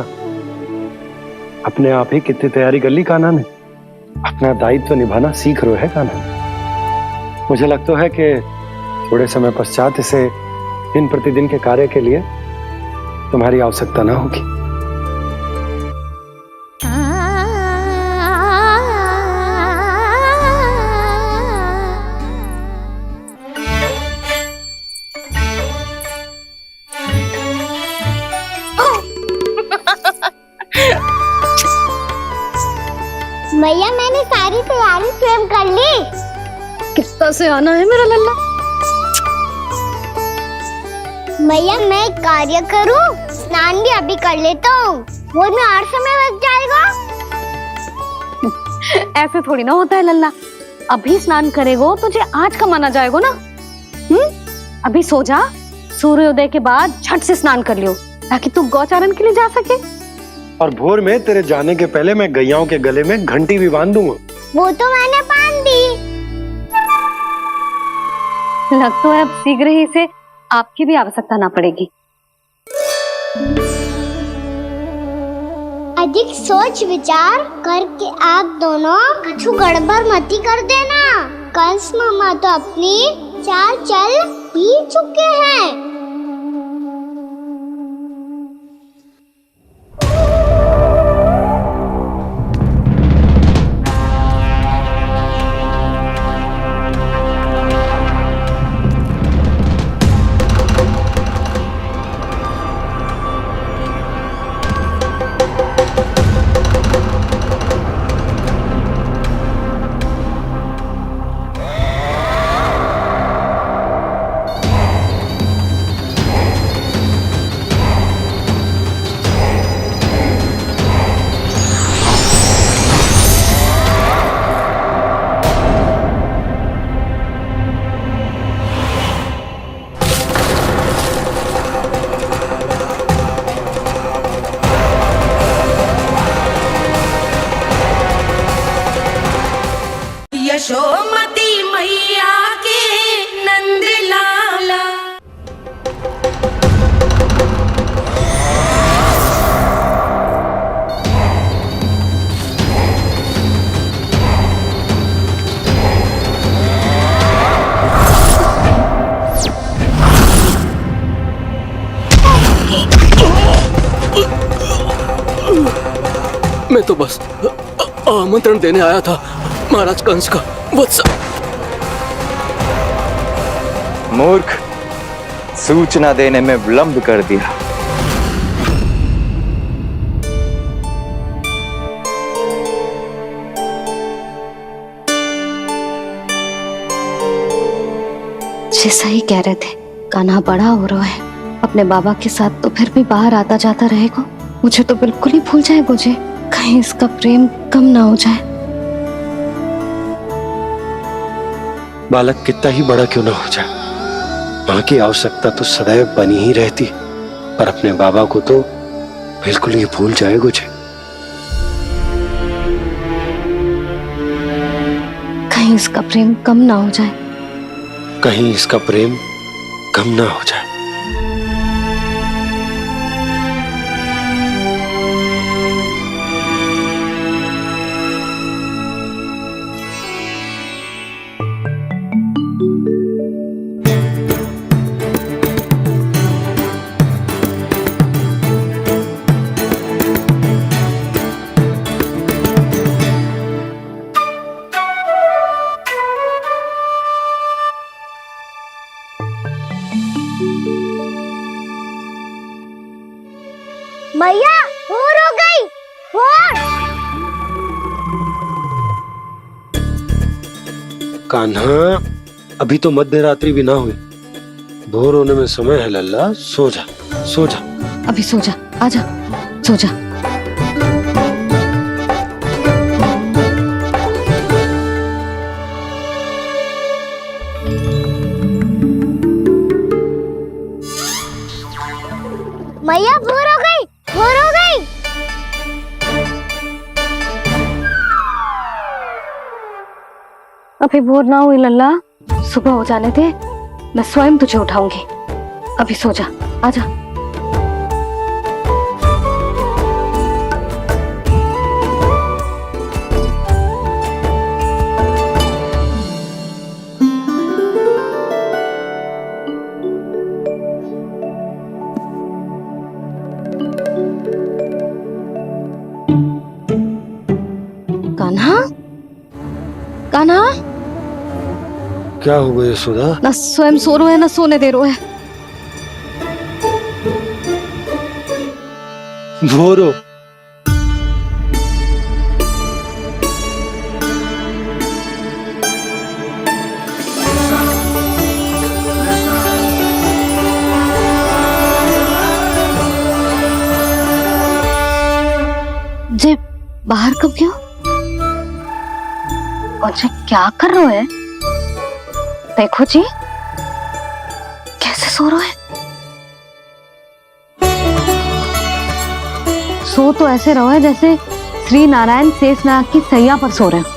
अपने आप ही कितनी तैयारी कर ली कान्हा ने। अपना दायित्व निभाना सीख रहे है कान्हा। मुझे लगता है कि थोड़े समय पश्चात इसे दिन प्रतिदिन के कार्य के लिए तुम्हारी आवश्यकता ना होगी। भैया मैंने सारी तैयारी स्वयं कर ली। कितना से आना है मेरा लल्ला? भैया मैं एक कार्य करूं, स्नान भी अभी कर लेता हूँ, वो में और समय लग जाएगा। ऐसे थोड़ी ना होता है लल्ला। अभी स्नान करेगो तुझे आज का माना जाएगा ना। अभी सो जा, सूर्योदय के बाद झट से स्नान कर लियो ताकि तू गौचारण के लिए जा सके। और भोर में तेरे जाने के पहले मैं गैयाओं के गले में घंटी भी बांध दूंगा। वो तो मैंने बांध दी। लग तो है अब शीघ्र ही से आपकी भी आवश्यकता ना पड़ेगी। अधिक सोच विचार करके आप दोनों कछु गड़बड़ मती कर देना। कंस मामा तो अपनी चाल चल ही चुके हैं। यशोमती मैया के नंद लाला। मैं तो बस आमंत्रण देने आया था महाराज कंस का। वत्स मूर्ख, सूचना देने में विलंब कर दिया। जैसा ही कह रहे थे, कान्हा बड़ा हो रहा है अपने बाबा के साथ, तो फिर भी बाहर आता जाता रहेगा। मुझे तो बिल्कुल ही भूल जाएगा मुझे, कहीं इसका प्रेम कम ना हो जाए। बालक कितना ही बड़ा क्यों ना हो जाए, माँ की आवश्यकता तो सदैव बनी ही रहती, पर अपने बाबा को तो बिल्कुल ही भूल जाए मुझे। कहीं इसका प्रेम कम ना हो जाए, कहीं इसका प्रेम कम ना हो जाए। मैया भोर हो गई, भोर। कान्हा, अभी तो मध्य रात्रि भी ना हुई, भोर होने में समय है लल्ला। सो जा, सो जा। अभी सो जा, आजा, सो जा। मैया भोर हो गई, भोर हो गई। अभी भोर ना हुई लल्ला, सुबह हो जाने दे, मैं स्वयं तुझे उठाऊंगी। अभी सो जा, आजा। कान्हा, कान्हा, क्या हो गया यशोदा? ना स्वयं सो रहे है ना सोने दे रहे है। भोर हो। जे बाहर कब गया? मुझे क्या कर रहे हैं? देखो जी कैसे सो रहे हैं। सो तो ऐसे रहो है जैसे श्री नारायण शेषनाग की सैया पर सो रहे हैं।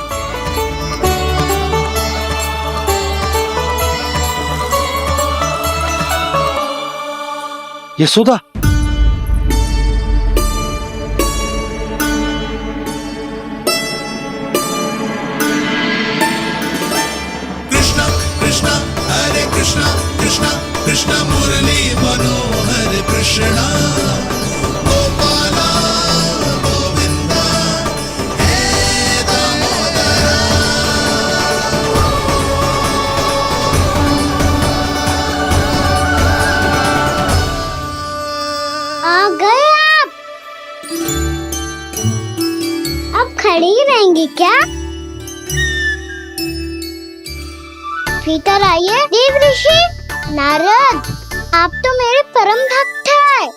यशोदा, कृष्णा कृष्णा हरे कृष्णा कृष्णा कृष्णा मुरली मनोहर कृष्णा गोपाला गोविंदा हे दामोदरा। आ गए आप। अब खड़ी रहेंगी क्या? भीतर आइए। देव ऋषि नारद, आप तो मेरे परम भक्त हैं।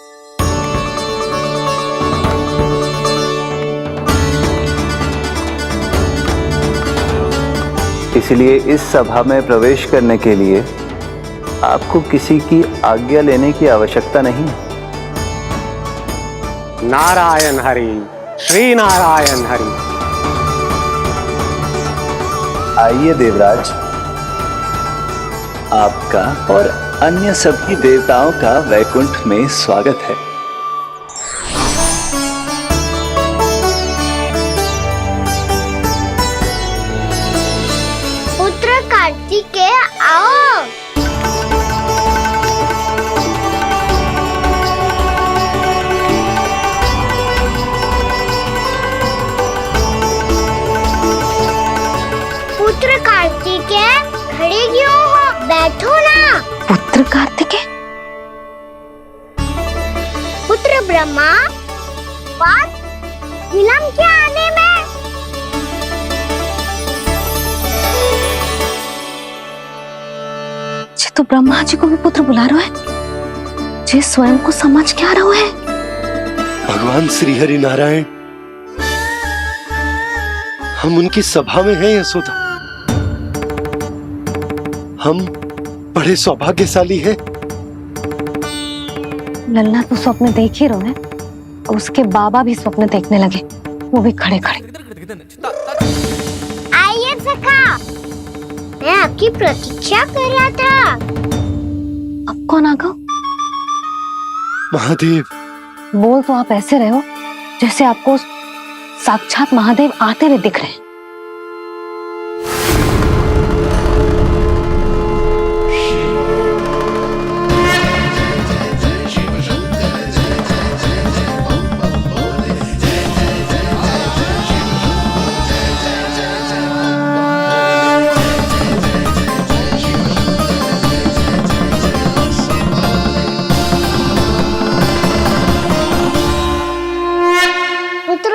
इसलिए इस सभा में प्रवेश करने के लिए आपको किसी की आज्ञा लेने की आवश्यकता नहीं। नारायण हरि, श्री नारायण हरि। आइए देवराज, आपका और अन्य सभी देवताओं का वैकुंठ में स्वागत है। पुत्र कार्तिकेय आओ। पुत्र कार्तिकेय खड़े क्यों हो? बैठो ना। पुत्र कार्तिकेय? पुत्र ब्रह्मा, बात विलंब क्या आने में? जे तो ब्रह्मा जी को भी पुत्र बुला रहे हैं, जे स्वयं को समझ क्या रहे हैं। भगवान श्री हरि नारायण, हम उनकी सभा में हैं यशोदा। हम बड़े सौभाग्यशाली हैं। लल्ला तो स्वप्न देख ही रहे हैं, और उसके बाबा भी स्वप्न देखने लगे, वो भी खड़े खड़े। आइए सखा, मैं आपकी प्रतीक्षा कर रहा था। अब कौन आ गया? महादेव। बोल तो आप ऐसे रहे हो जैसे आपको साक्षात महादेव आते हुए दिख रहे हैं।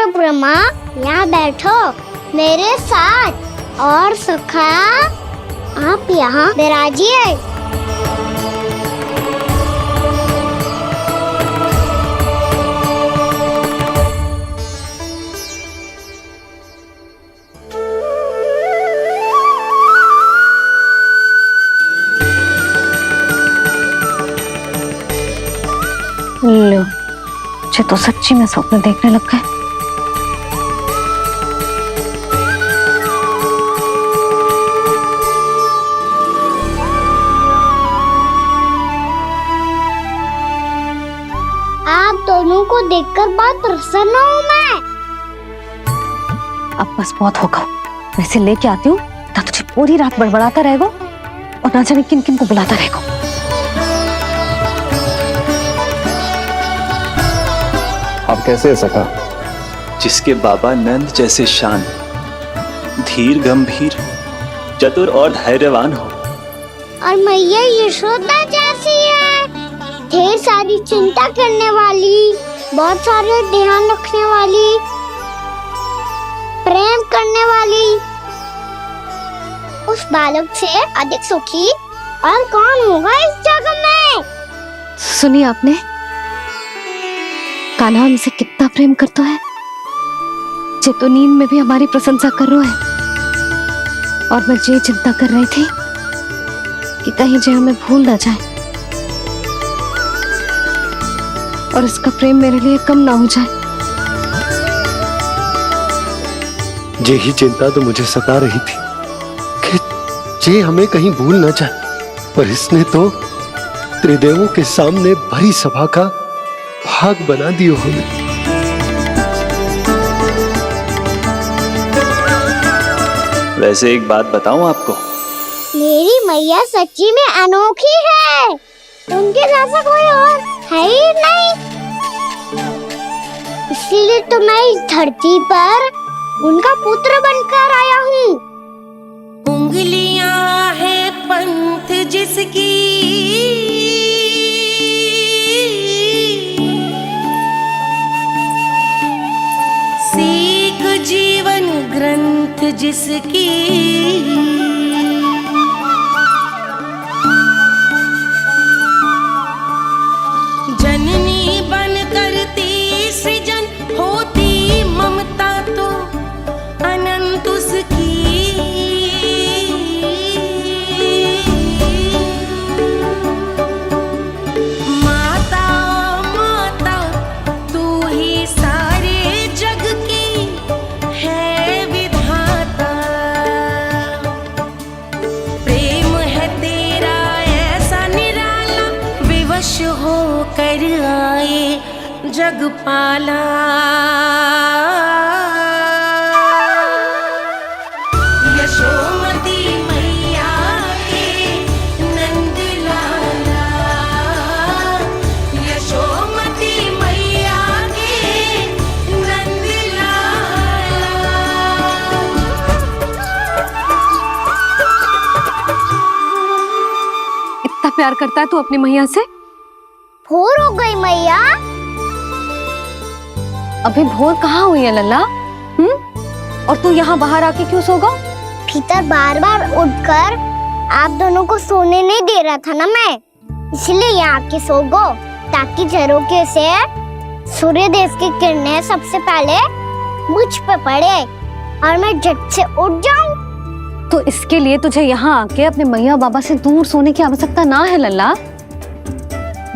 ब्रह्मा, यहाँ बैठो मेरे साथ। और सखा, आप यहाँ विराजिए। लो, मुझे तो सच्ची में स्वप्न देखने लग गए। आप दोनों को देखकर बहुत प्रसन्न हूँ मैं। अब बस बहुत होगा, वैसे लेके आती हूँ ना, तुझे पूरी रात बड़बड़ाता रहेगा और ना जाने किन किन को बुलाता रहेगा। आप कैसे सका? जिसके बाबा नंद जैसे शान, धीर गंभीर, चतुर और धैर्यवान हो, और मैया यशोदा जैसी है, ढेर सारी चिंता करने वाली, बहुत सारे ध्यान रखने वाली, प्रेम करने वाली। उस बालक से अधिक सुखी और कौन होगा इस जगत में? सुनिए आपने, कान्हा हमसे कितना प्रेम करता है, जे तो नींद में भी हमारी प्रशंसा कर रहा है। और मैं ये चिंता कर रही थी कि कहीं जे हमें भूल ना जाए और इसका प्रेम मेरे लिए कम ना हो जाए। यही चिंता तो मुझे सता रही थी कि जे हमें कहीं भूल न जाए, पर इसने तो त्रिदेवों के सामने भरी सभा का भाग बना दियो हमें। वैसे एक बात बताऊं आपको, मेरी मैया सच्ची में अनोखी है। उनके जैसा कोई और है ही नहीं। इसीलिए तो मैं इस धरती पर उनका पुत्र बनकर आया हूँ। उंगलियां है पंथ जिसकी, सीख जीवन ग्रंथ जिसकी, जननी बन करती सृजन होती ममता तो अनंत उसकी। माता माता तू ही सारे जग की है विधाता। प्रेम है तेरा ऐसा निराला, विवश हो कर आए जग पाला। यशोमती मैया के नंद लाला, यशोमती मैया के नंद लाला। इतना प्यार करता है तू अपनी मैया से? भोर हो गई मैया। अभी भोर कहाँ हुई है लल्ला? और तू यहाँ बाहर आके क्यों सो गया? भीतर बार बार उठकर आप दोनों को सोने नहीं दे रहा था ना मैं, इसलिए यहाँ आके सो गो, ताकि झरोखे से सूर्य देव की किरणें सबसे पहले मुझ पे पड़े और मैं झट से उठ जाऊं। तो इसके लिए तुझे यहाँ आके अपने मैया बाबा से दूर सोने की आवश्यकता ना है लल्ला।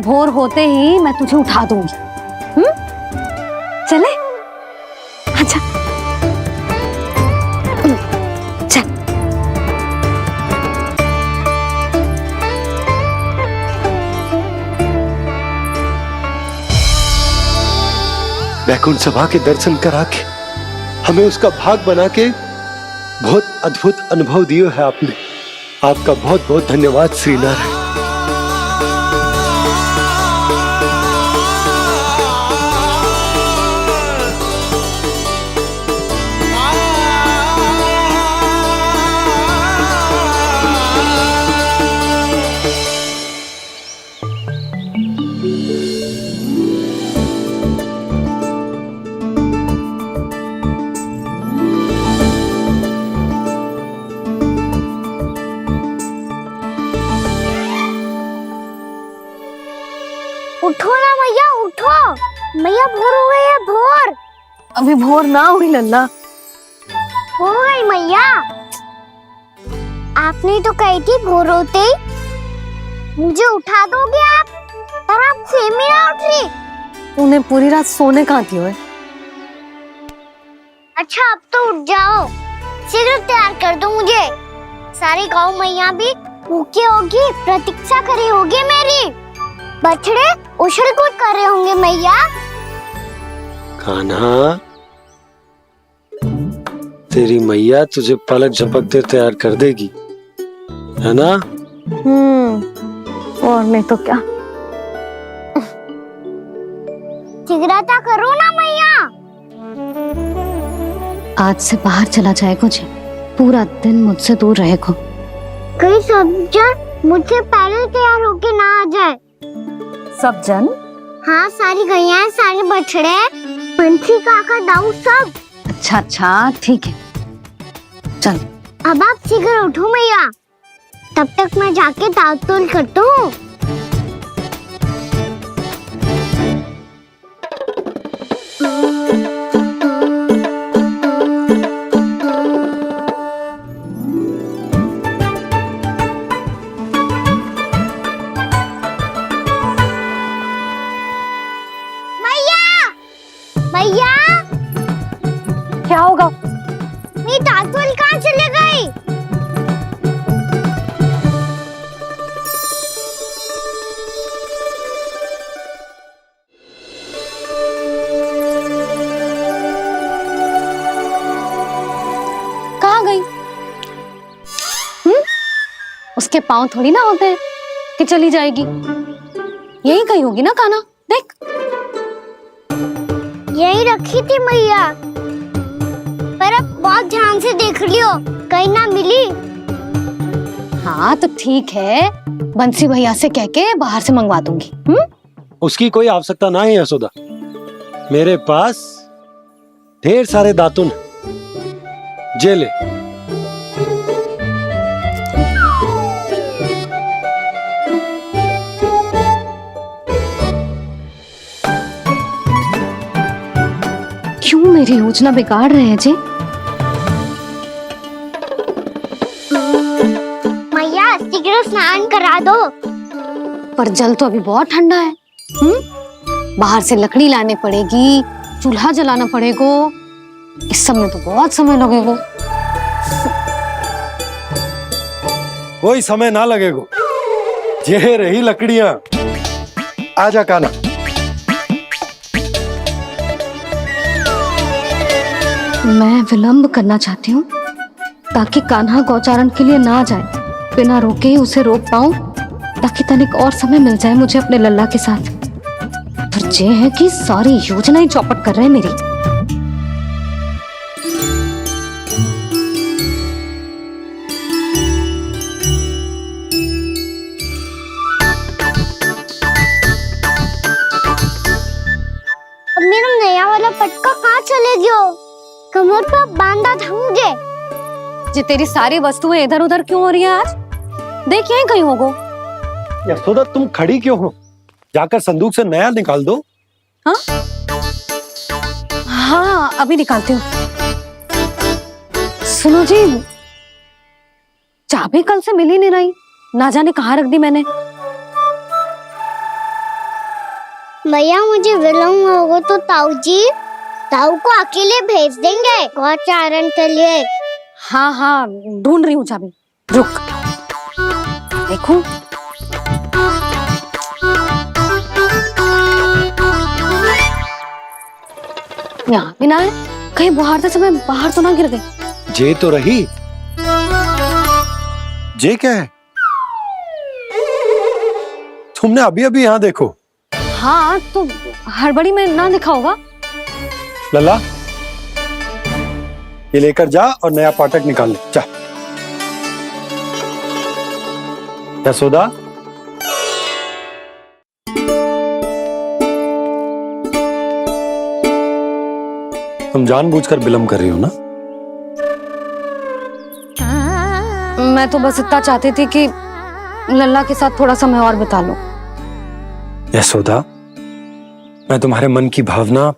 भोर होते ही मैं तुझे उठा दूंगी। चले? अच्छा चल। वैकुंठ सभा के दर्शन करा के हमें उसका भाग बना के बहुत अद्भुत अनुभव दियो है आपने। आपका बहुत बहुत धन्यवाद श्रीनारायण। उठो ना मैया, उठो। मैया भोर हो गई है, भोर। अभी भोर ना हुई लल्ला। हो गई मैया। आपने तो कही थी भोर होते ही मुझे उठा दोगे आप, पर आप सेम ही ना उठ रही। तूने पूरी रात सोने कहाँ थी ओए? अच्छा अब तो उठ जाओ, शीघ्र तैयार कर दो मुझे। सारी गाँव मैया भी भूखी होगी, प्रतीक्षा करी होगी मेरी। बछड़े उछल कूद कर रहे होंगे मैया। कान्हा, तेरी मैया तुझे पलक झपकते तैयार कर देगी, है ना? और नहीं तो क्या। शीघ्रता करो ना मैया। आज से बाहर चला जाएगा जी, पूरा दिन मुझसे दूर रहेगा। कहीं सब जन मुझसे पहले तैयार होके ना आ जाए। सब जन? हाँ, सारी गैया, सारे बछड़े, पंछी, काका, दाऊ सब। अच्छा अच्छा ठीक है, चल। अब आप शीघ्र उठो मैया, तब तक मैं जाके ताल तोल करता हूँ। इसके पाँव थोड़ी ना होते हैं कि चली जाएगी। यही कहीं होगी ना कान्हा, देख। यही रखी थी मैया, पर अब बहुत ध्यान से देख लियो कहीं ना मिली। हाँ तो ठीक है, बंसी भैया से कह के बाहर से मंगवा दूंगी। उसकी कोई आवश्यकता ना है यशोदा, मेरे पास ढेर सारे दातुन जे ले। क्यों मेरी योजना बिगाड़ रहे हैं जी? मैया शीघ्र स्नान करा दो। पर जल तो अभी बहुत ठंडा है। बाहर से लकड़ी लाने पड़ेगी, चूल्हा जलाना पड़ेगा, इस सब में तो बहुत समय लगेगा। कोई समय ना लगेगा, ये रही लकड़ियां। आजा कान्हा। मैं विलंब करना चाहती हूँ ताकि कान्हा गौचारण के लिए ना जाए, बिना रोके ही उसे रोक पाऊं, ताकि तनिक और समय मिल जाए मुझे अपने लल्ला के साथ। पर ये है कि सारी योजना ही चौपट कर रहे हैं मेरी। अब मेरा नया वाला पटका कहाँ चले गयो? कमर पर बांधा था मुझे। जी तेरी सारी वस्तुएं इधर उधर क्यों हो रही है आज? देख यहीं कहीं होगो। यशोदा तुम खड़ी क्यों हो? जाकर संदूक से नया निकाल दो। हाँ हाँ अभी निकालती हूँ। सुनो जी, चाबी कल से मिल ही नहीं रही, ना जाने कहाँ रख दी मैंने। भैया मुझे विलम्ब होगा तो ताऊ को अकेले भेज देंगे गौचारण के लिए। हाँ हाँ ढूंढ रही हूँ चाबी, रुक। देखो यहाँ भी ना है, कहीं बुहारते समय बाहर तो ना गिर गई। जे तो रही। जे क्या है? तुमने अभी अभी यहाँ देखो। हाँ तो हड़बड़ी में ना दिखा होगा। लल्ला ये लेकर जा और नया पाठक निकाल ले, जा। यशोदा तुम जानबूझकर विलम्ब कर रही हो ना? मैं तो बस इतना चाहती थी कि लल्ला के साथ थोड़ा समय और बिता लो। यशोदा मैं तुम्हारे मन की भावना,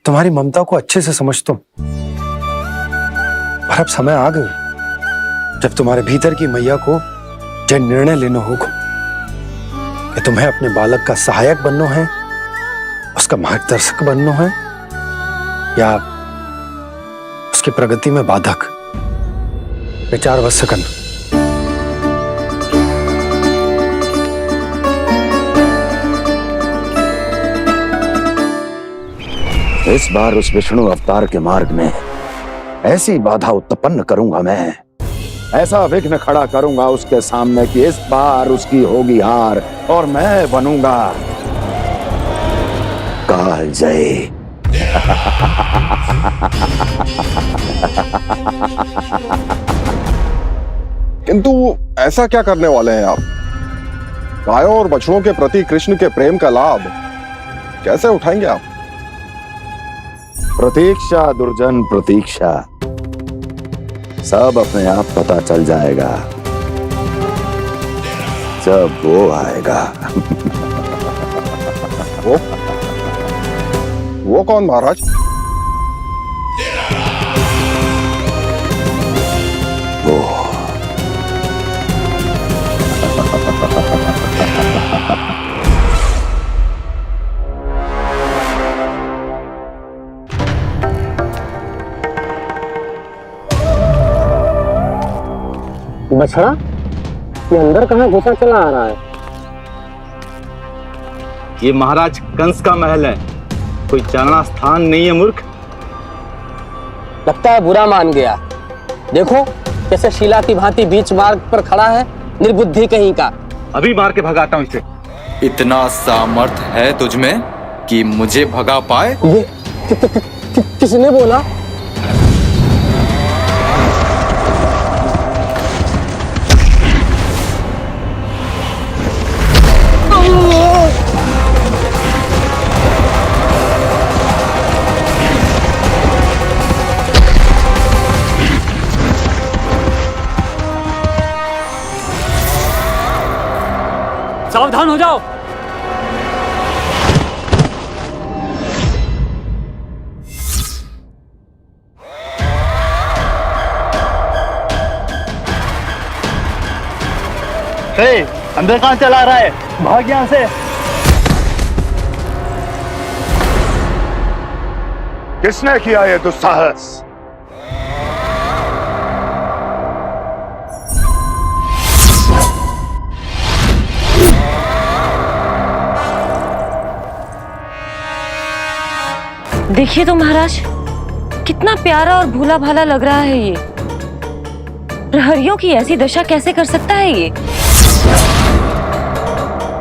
तुम्हारी ममता को अच्छे से समझता हूं, पर अब समय आ गया जब तुम्हारे भीतर की मैया को यह निर्णय लेना होगा कि तुम्हें अपने बालक का सहायक बनना है, उसका मार्गदर्शक बनना है, या उसकी प्रगति में बाधक। विचार अवश्य करना। इस बार उस विष्णु अवतार के मार्ग में ऐसी बाधा उत्पन्न करूंगा मैं, ऐसा विघ्न खड़ा करूंगा उसके सामने कि इस बार उसकी होगी हार और मैं बनूंगा कालजयी। किंतु ऐसा क्या करने वाले हैं आप? गायों और बछड़ों के प्रति कृष्ण के प्रेम का लाभ कैसे उठाएंगे आप? प्रतीक्षा दुर्जन प्रतीक्षा, सब अपने आप पता चल जाएगा जब वो आएगा। वो कौन महाराज? वो बछड़ा ये अंदर कहाँ घुसा चला आ रहा है? ये महाराज कंस का महल है, कोई चारणा स्थान नहीं है मूर्ख। लगता है बुरा मान गया। देखो जैसे शीला की भांति बीच मार्ग पर खड़ा है, निर्बुद्धि कहीं का। अभी मार के भगाता हूँ इसे। इतना सामर्थ है तुझमें कि मुझे भगा पाए? ये किसने बोला? सावधान हो जाओ। अंदर कहाँ चला रहा है? भाग यहाँ से। किसने किया ये दुस्साहस? देखिए तो महाराज, कितना प्यारा और भोला भाला लग रहा है ये। प्रहरियों की ऐसी दशा कैसे कर सकता है ये?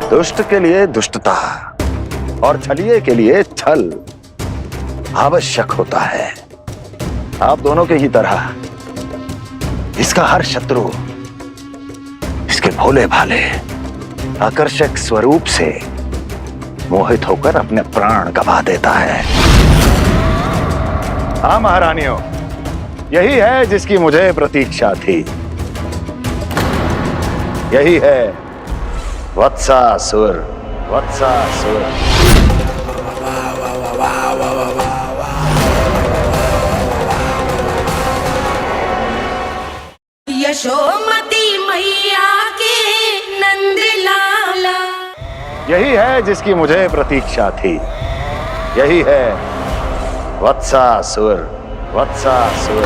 दुष्ट के लिए दुष्टता और छलिए के लिए छल आवश्यक होता है। आप दोनों के ही तरह इसका हर शत्रु इसके भोले भाले आकर्षक स्वरूप से मोहित होकर अपने प्राण गंवा देता है। हाँ महारानियों, यही है जिसकी मुझे प्रतीक्षा थी। यही है वत्सासुर। वत्सासुर। यशोमती मैया के नंद लाला। यही है जिसकी मुझे प्रतीक्षा थी। यही है वत्सासुर। वत्सासुर।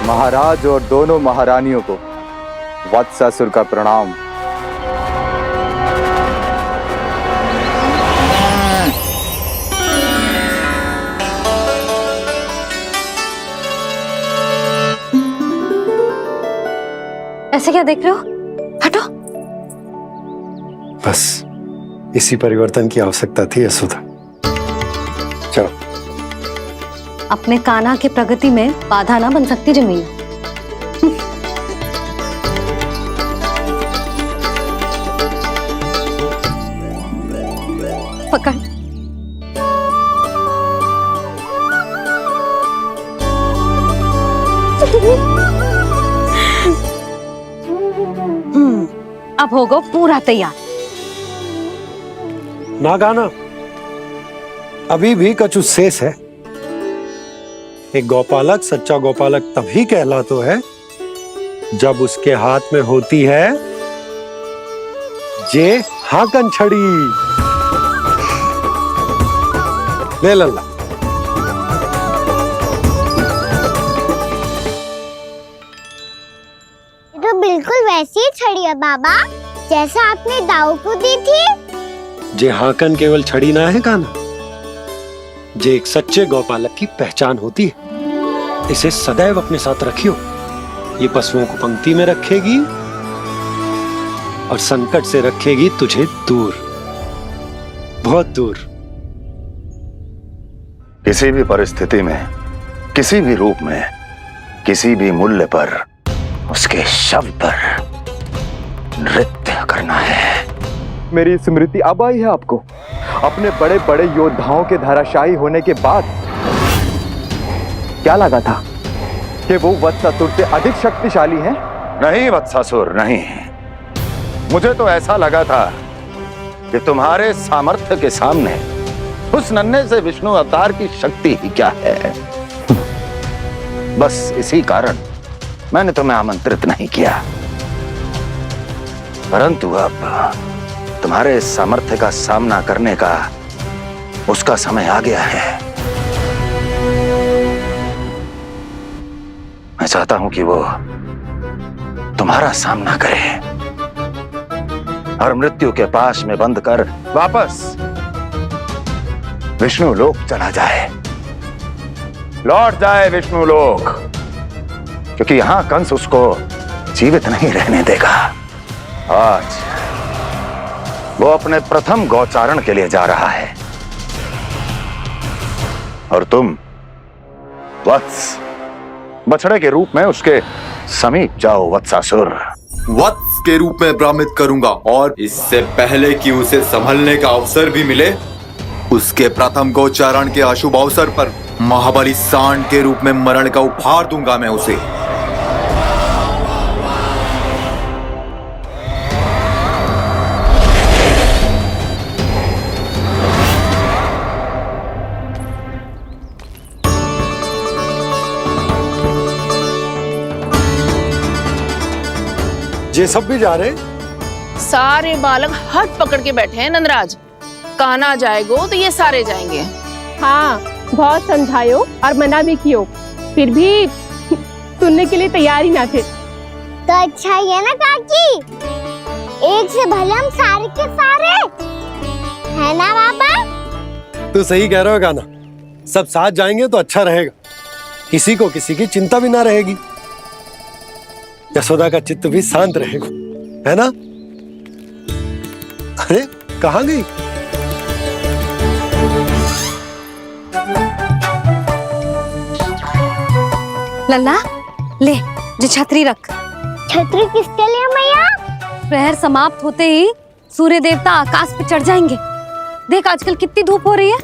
महाराज और दोनों महारानियों को वत्सासुर का प्रणाम। ऐसे क्या देख रहे हो? हटो। बस इसी परिवर्तन की आवश्यकता थी यशोदा। चलो। अपने कान्हा की प्रगति में बाधा ना बन सकती जमीन। पकड़। अब होगा पूरा तैयार। ना गाना, अभी भी कछु शेष है। एक गौपालक सच्चा गौपालक तभी कहलाता है जब उसके हाथ में होती है जे हाकन छड़ी। ले लल्ला। तो बिल्कुल वैसी ही छड़ी है बाबा, जैसा आपने दाऊ को दी थी। जे हाकन केवल छड़ी ना है कान्हा, जे एक सच्चे गौपालक की पहचान होती है। इसे सदैव अपने साथ रखियो। ये पशुओं को पंक्ति में रखेगी और संकट से रखेगी तुझे दूर, बहुत दूर। किसी भी परिस्थिति में, किसी भी रूप में, किसी भी मूल्य पर उसके शव पर नृत्य करना है। मेरी स्मृति अब आई है आपको? अपने बड़े बड़े योद्धाओं के धराशायी होने के बाद क्या लगा था कि वो वत्सासुर से अधिक शक्तिशाली हैं? नहीं वत्सासुर, नहीं। मुझे तो ऐसा लगा था कि तुम्हारे सामर्थ्य के सामने उस नन्हे से विष्णु अवतार की शक्ति ही क्या है। बस इसी कारण मैंने तुम्हें आमंत्रित नहीं किया। परंतु अब तुम्हारे सामर्थ्य का सामना करने का उसका समय आ गया है। मैं चाहता हूं कि वो तुम्हारा सामना करे। और मृत्यु के पास में बंद कर वापस विष्णु लोक चला जाए, लौट जाए विष्णु लोक, क्योंकि यहां कंस उसको जीवित नहीं रहने देगा। आज वो अपने प्रथम गौचारण के लिए जा रहा है और तुम वत्स बछड़े के रूप में उसके समीप जाओ वत्सासुर। वत्स के रूप में भ्रमित करूंगा और इससे पहले कि उसे संभलने का अवसर भी मिले, उसके प्रथम गोचारण के अशुभ अवसर पर महाबली सांड के रूप में मरण का उपहार दूंगा मैं उसे। ये सब भी जा रहे? सारे बालक हाथ पकड़ के बैठे हैं नंदराज। कान्हा जाएगो तो ये सारे जाएंगे। हाँ, बहुत समझायो और मना भी कियो, फिर भी सुनने के लिए तैयार ही ना थे। तो अच्छा ही है ना काकी, एक से भले हम सारे के सारे, है ना बाबा? तू सही कह रहा है कान्हा, सब साथ जाएंगे तो अच्छा रहेगा, किसी को किसी की चिंता भी ना रहेगी, यशोदा का चित्त भी शांत रहेगा, है ना? अरे कहाँ गई? लल्ला ले, जो छतरी रख। छतरी किसके लिए मैया? प्रहर समाप्त होते ही सूर्य देवता आकाश पे चढ़ जाएंगे। देख आजकल कितनी धूप हो रही है,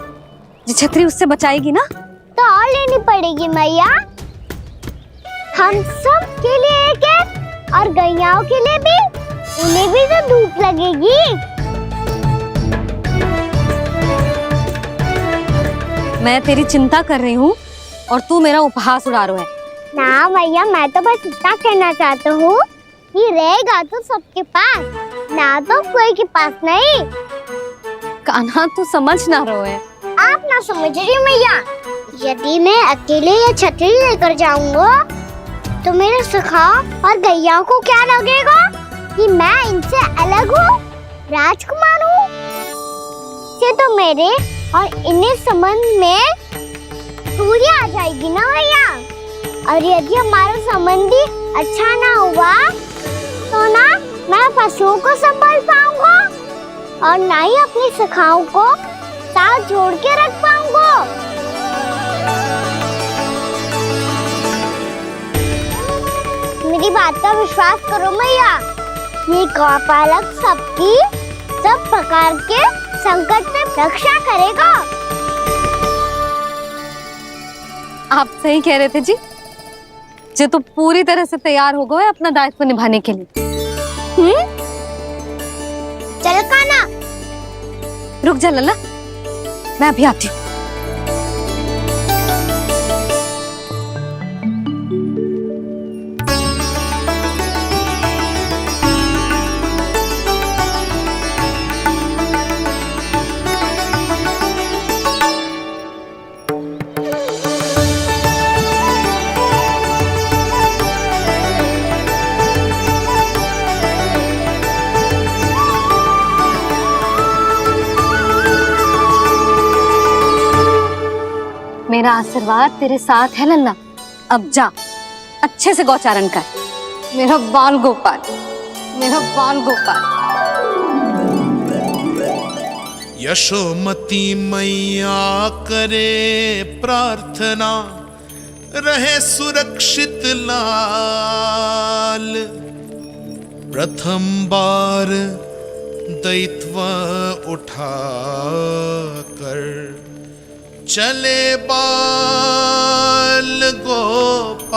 जो छतरी उससे बचाएगी ना। तो और लेनी पड़ेगी मैया, हम सब के लिए एक एक, और गैयाओं के लिए भी, उन्हें भी तो धूप लगेगी। मैं तेरी चिंता कर रही हूँ और तू मेरा उपहास उड़ा रहा है। ना भैया, मैं तो बस इतना कहना चाहता हूँ कि रहेगा तो सबके पास, ना तो कोई के पास नहीं। कान्हा तू समझ ना रहो है। आप ना समझ रही मैया, यदि मैं अकेले ये छतरी लेकर जाऊंगा तो मेरे सखा और गैया को क्या लगेगा कि मैं इनसे अलग हूँ, राजकुमार हूँ। ये तो मेरे और इन्हें संबंध में दूरी आ जाएगी ना भैया। और यदि हमारा संबंध ही अच्छा ना हुआ तो ना मैं पशुओं को संभाल पाऊंगा और ना ही अपनी सखाओं को साथ जोड़ के रख पाऊंगा। मेरी बात का विश्वास करो मैया, ये गौपालक सबकी सब प्रकार के संकट से रक्षा करेगा। आप सही कह रहे थे जी, जो तो पूरी तरह से तैयार हो गए अपना दायित्व निभाने के लिए। चल कान्हा। रुक जा लल्ला, मैं अभी आती हूँ। मेरा आशीर्वाद तेरे साथ है लल्ला। अब जा, अच्छे से गौचारण कर। मेरा बाल गोपाल, मेरा बाल गोपाल। यशोमती मैया करे प्रार्थना, रहे सुरक्षित लाल। प्रथम बार दैत्व उठा कर चले बाल गोपाल।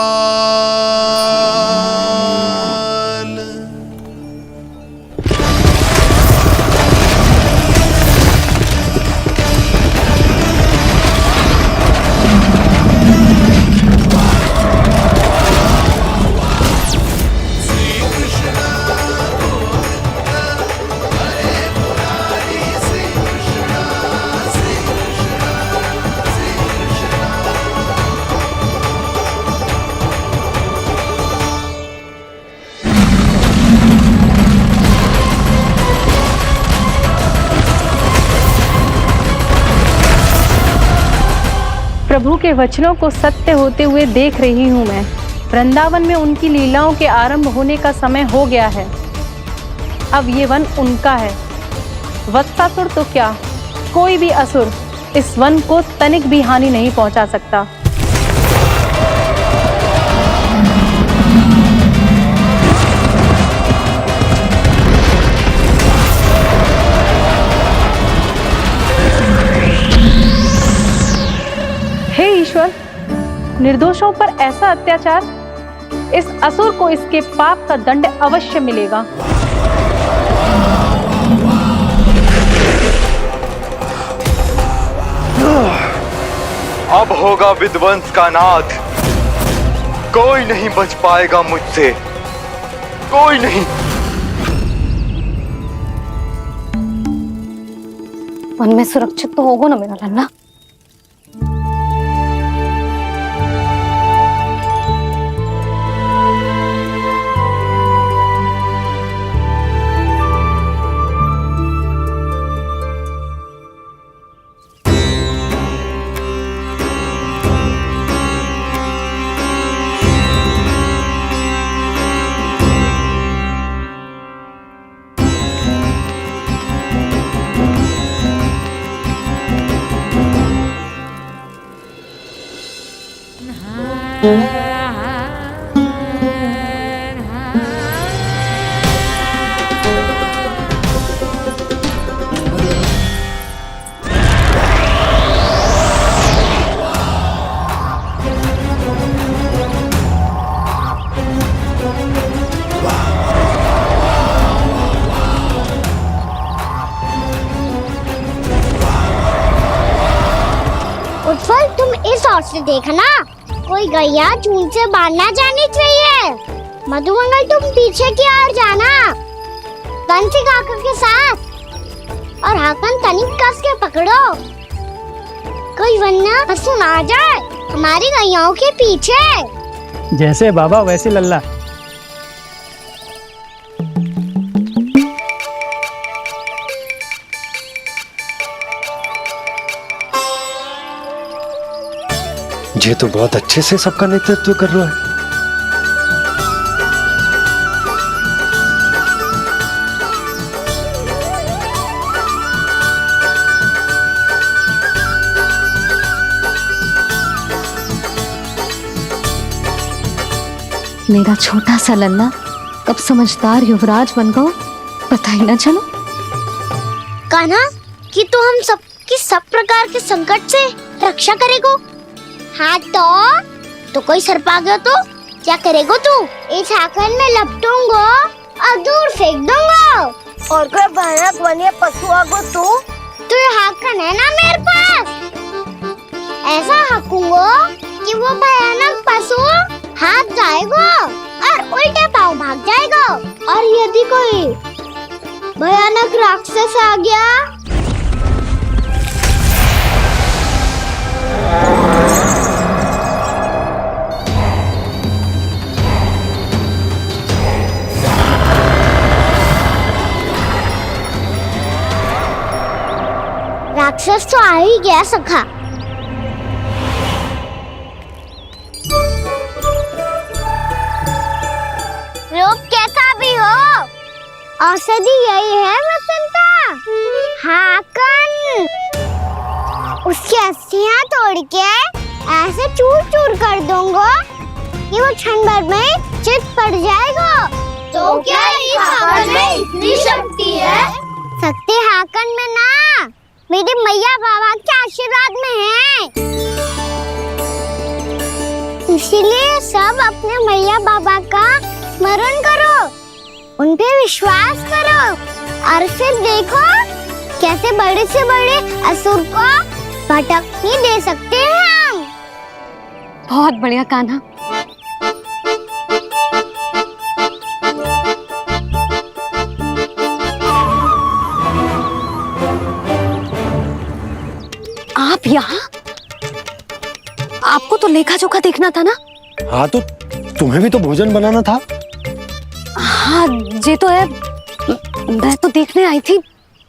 प्रभु के वचनों को सत्य होते हुए देख रही हूँ मैं। वृंदावन में उनकी लीलाओं के आरंभ होने का समय हो गया है। अब ये वन उनका है। वत्सासुर तो क्या, कोई भी असुर इस वन को तनिक भी हानि नहीं पहुंचा सकता। हे ईश्वर, निर्दोषों पर ऐसा अत्याचार, इस असुर को इसके पाप का दंड अवश्य मिलेगा। अब होगा विध्वंस का नाद। कोई नहीं बच पाएगा मुझसे, कोई नहीं। वन में सुरक्षित तो होगा ना मेरा लल्ला? उत्पल, तुम इस ओर से देखना, कोई गैया चून से बाहर ना जानी चाहिए। मधुमंगल, तुम पीछे की ओर जाना, बंसी काका के साथ, और हाकन तनिक कस के पकड़ो, कोई वरना पशु ना आ जाए हमारी गैयाओं के पीछे। जैसे बाबा वैसे लल्ला। ये तो बहुत अच्छे से सबका नेतृत्व कर रहा है। मेरा छोटा सा लल्ला कब समझदार युवराज बन गो, पता ही ना चलो। कान्हा, कि तू हम सबकी सब प्रकार के संकट से रक्षा करेगो। हाँ तो कोई सर्प आ गया तो क्या करेगो तू? इस हाकन में लपटूंगा और दूर फेंक दूंगा। और कोई भयानक वन्य पशु आगो तो ये हाकन है ना मेरे पास, ऐसा हाकूंगा कि वो भयानक पशु हाथ जाएगा और उल्टे पाँव भाग जाएगा। और यदि कोई भयानक राक्षस आ गया राक्षस तो आ ही गया सखा। रूप कैसा भी हो, औषधि यही है वसंता। हाकन उसकी अस्थियां तोड़ के ऐसे चूर चूर कर दूंगा कि वो क्षण भर में चित पड़ जाएगा। तो क्या इस हाकन में इतनी शक्ति है? शक्ति हाकन में ना, मेरे मैया बाबा के आशीर्वाद में है। इसीलिए सब अपने मैया बाबा का स्मरण करो, उन पे विश्वास करो, और फिर देखो कैसे बड़े से बड़े असुर को भटकने दे सकते हैं हम। बहुत बढ़िया कान्हा। आप यहाँ? आपको तो लेखा जोखा देखना था ना? हाँ, तो तुम्हें भी तो भोजन बनाना था। हाँ ये तो है, मैं तो देखने आई थी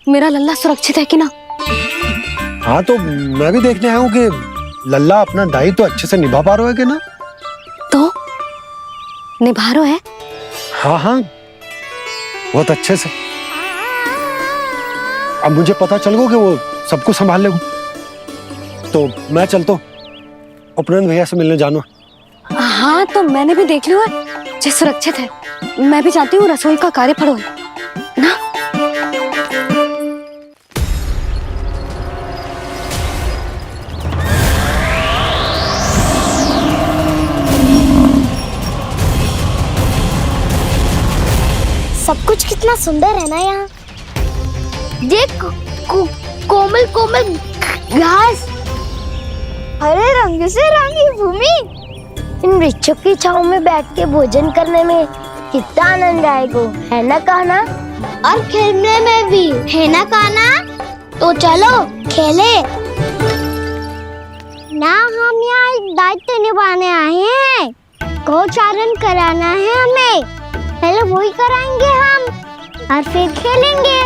मेरा लल्ला सुरक्षित है कि ना। हाँ, तो मैं भी देखने आया हूँ कि लल्ला अपना दायित्व अच्छे से निभा पा रहे है कि ना? तो निभा रहे है? हाँ हाँ, बहुत अच्छे से। अब मुझे पता चल गो कि वो सब कुछ संभाल लेगो, तो मैं चलता हूँ, उपनंद भैया से मिलने जानो। हाँ, तो मैंने भी देख लिया है, जे सुरक्षित है। मैं भी चाहती हूँ रसोई का कार्य पड़ो ना। सब कुछ कितना सुंदर है ना यहाँ। देख कोमल कोमल घास, हरे रंग से रंगी भूमि। इन वृक्षों की छांव में बैठ के भोजन करने में कितना आनंद आएगा, है ना कान्हा? और खेलने में भी, है ना कान्हा? तो चलो खेले ना। हम यहाँ एक दायित्व निभाने आए हैं, गौचारण कराना है हमें। पहले वही कराएंगे हम और फिर खेलेंगे।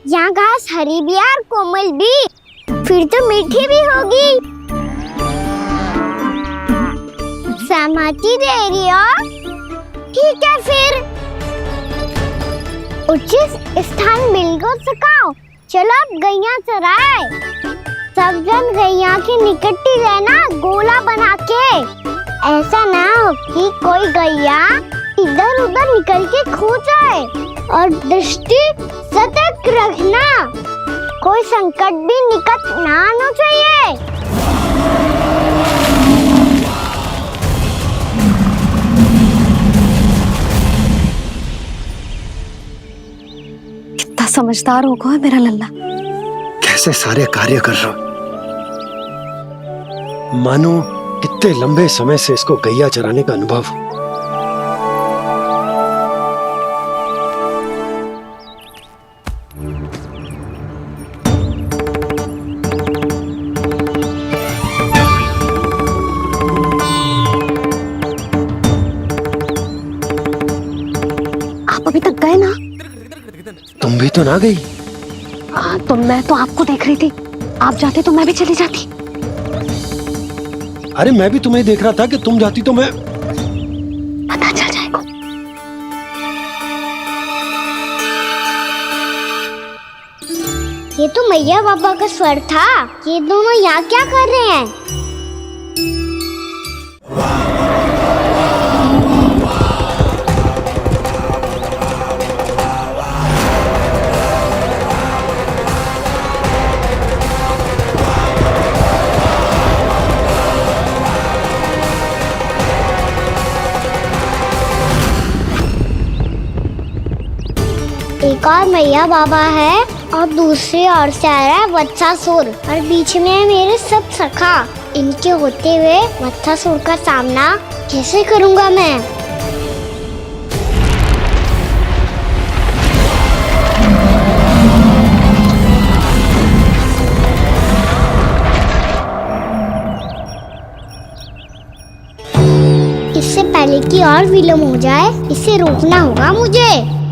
यहाँ घास हरी भी और कोमल भी, फिर तो मीठी भी होगी। सहमति दे रही हो? ठीक है फिर उचित स्थान मिल को सकाओ। चलो अब गैया चराए। सब जन गैया के निकट ही रहना, गोला बना के। ऐसा ना हो कि कोई गैया इधर उधर निकल के खो जाए। और दृष्टि सतर्क रखना, कोई संकट भी निकट ना आना चाहिए। कितना समझदार होगा है मेरा लल्ला। कैसे सारे कार्य कर रहा, मानो कितने लंबे समय से इसको गैया चराने का अनुभव हो। आप अभी तक गए ना? तुम भी तो ना गई। हाँ, तो मैं तो आपको देख रही थी। आप जाते तो मैं भी चली जाती। अरे मैं भी तुम्हें देख रहा था कि तुम जाती तो मैं। पता चल जाएगा। ये तो मैया बाबा का स्वर था। ये दोनों यहाँ क्या कर रहे हैं? एक और मैया बाबा है और दूसरी ओर से आ रहा है वत्सासुर, और बीच में है मेरे सब सखा। इनके होते हुए वत्सासुर का सामना कैसे करूंगा मैं? इससे पहले कि और विलम्ब हो जाए, इसे रोकना होगा मुझे।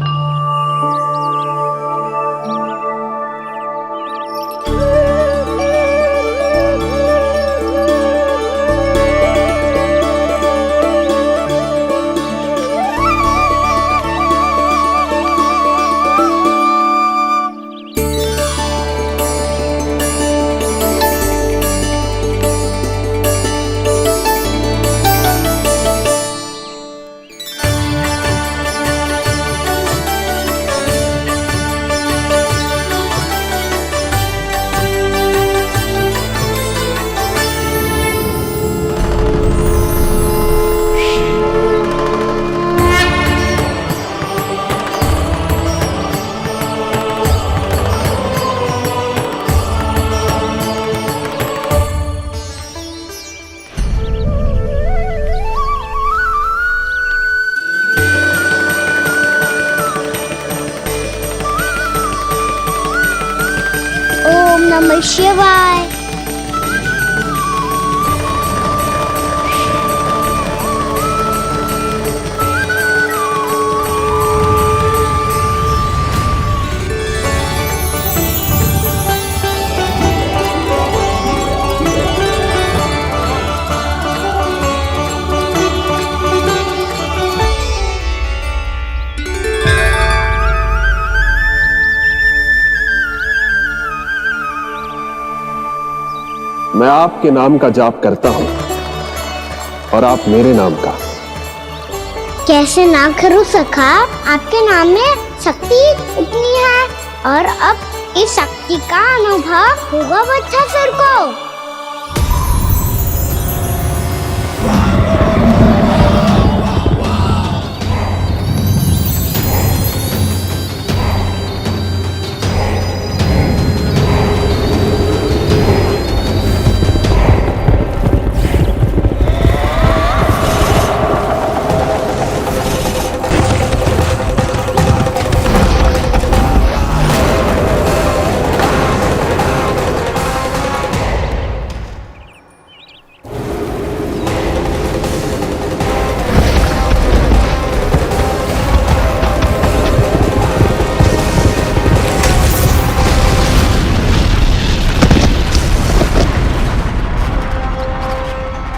नमः शिवाय। मैं आपके नाम का जाप करता हूं और आप मेरे नाम का। कैसे ना करूं सखा, आपके नाम में शक्ति इतनी है और अब इस शक्ति का अनुभव होगा बच्चा को।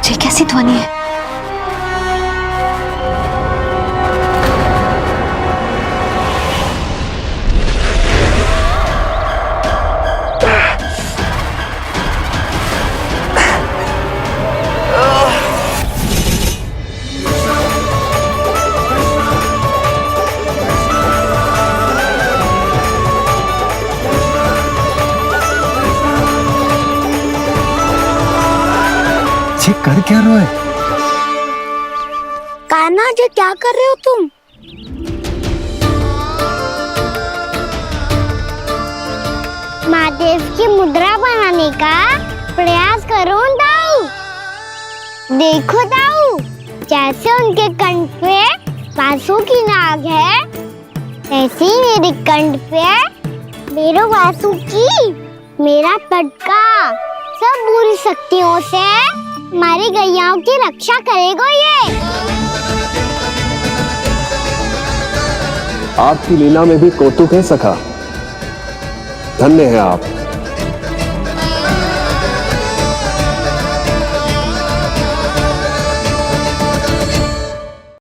ये कैसी ध्वनि है? ये कर क्या रहे हो? कान्हा जी क्या कर रहे हो तुम? महादेव की मुद्रा बनाने का प्रयास करो दाऊ। देखो दाऊ, जैसे उनके कंठ पे वासु की नाग है, ऐसे ही मेरे कंठ पे मेरो वासु की मेरा पटका सब बुरी शक्तियों से हमारी गैयाओं की रक्षा करेगा ये। आपकी लीला में भी कौतुक है सखा। धन्य है आप।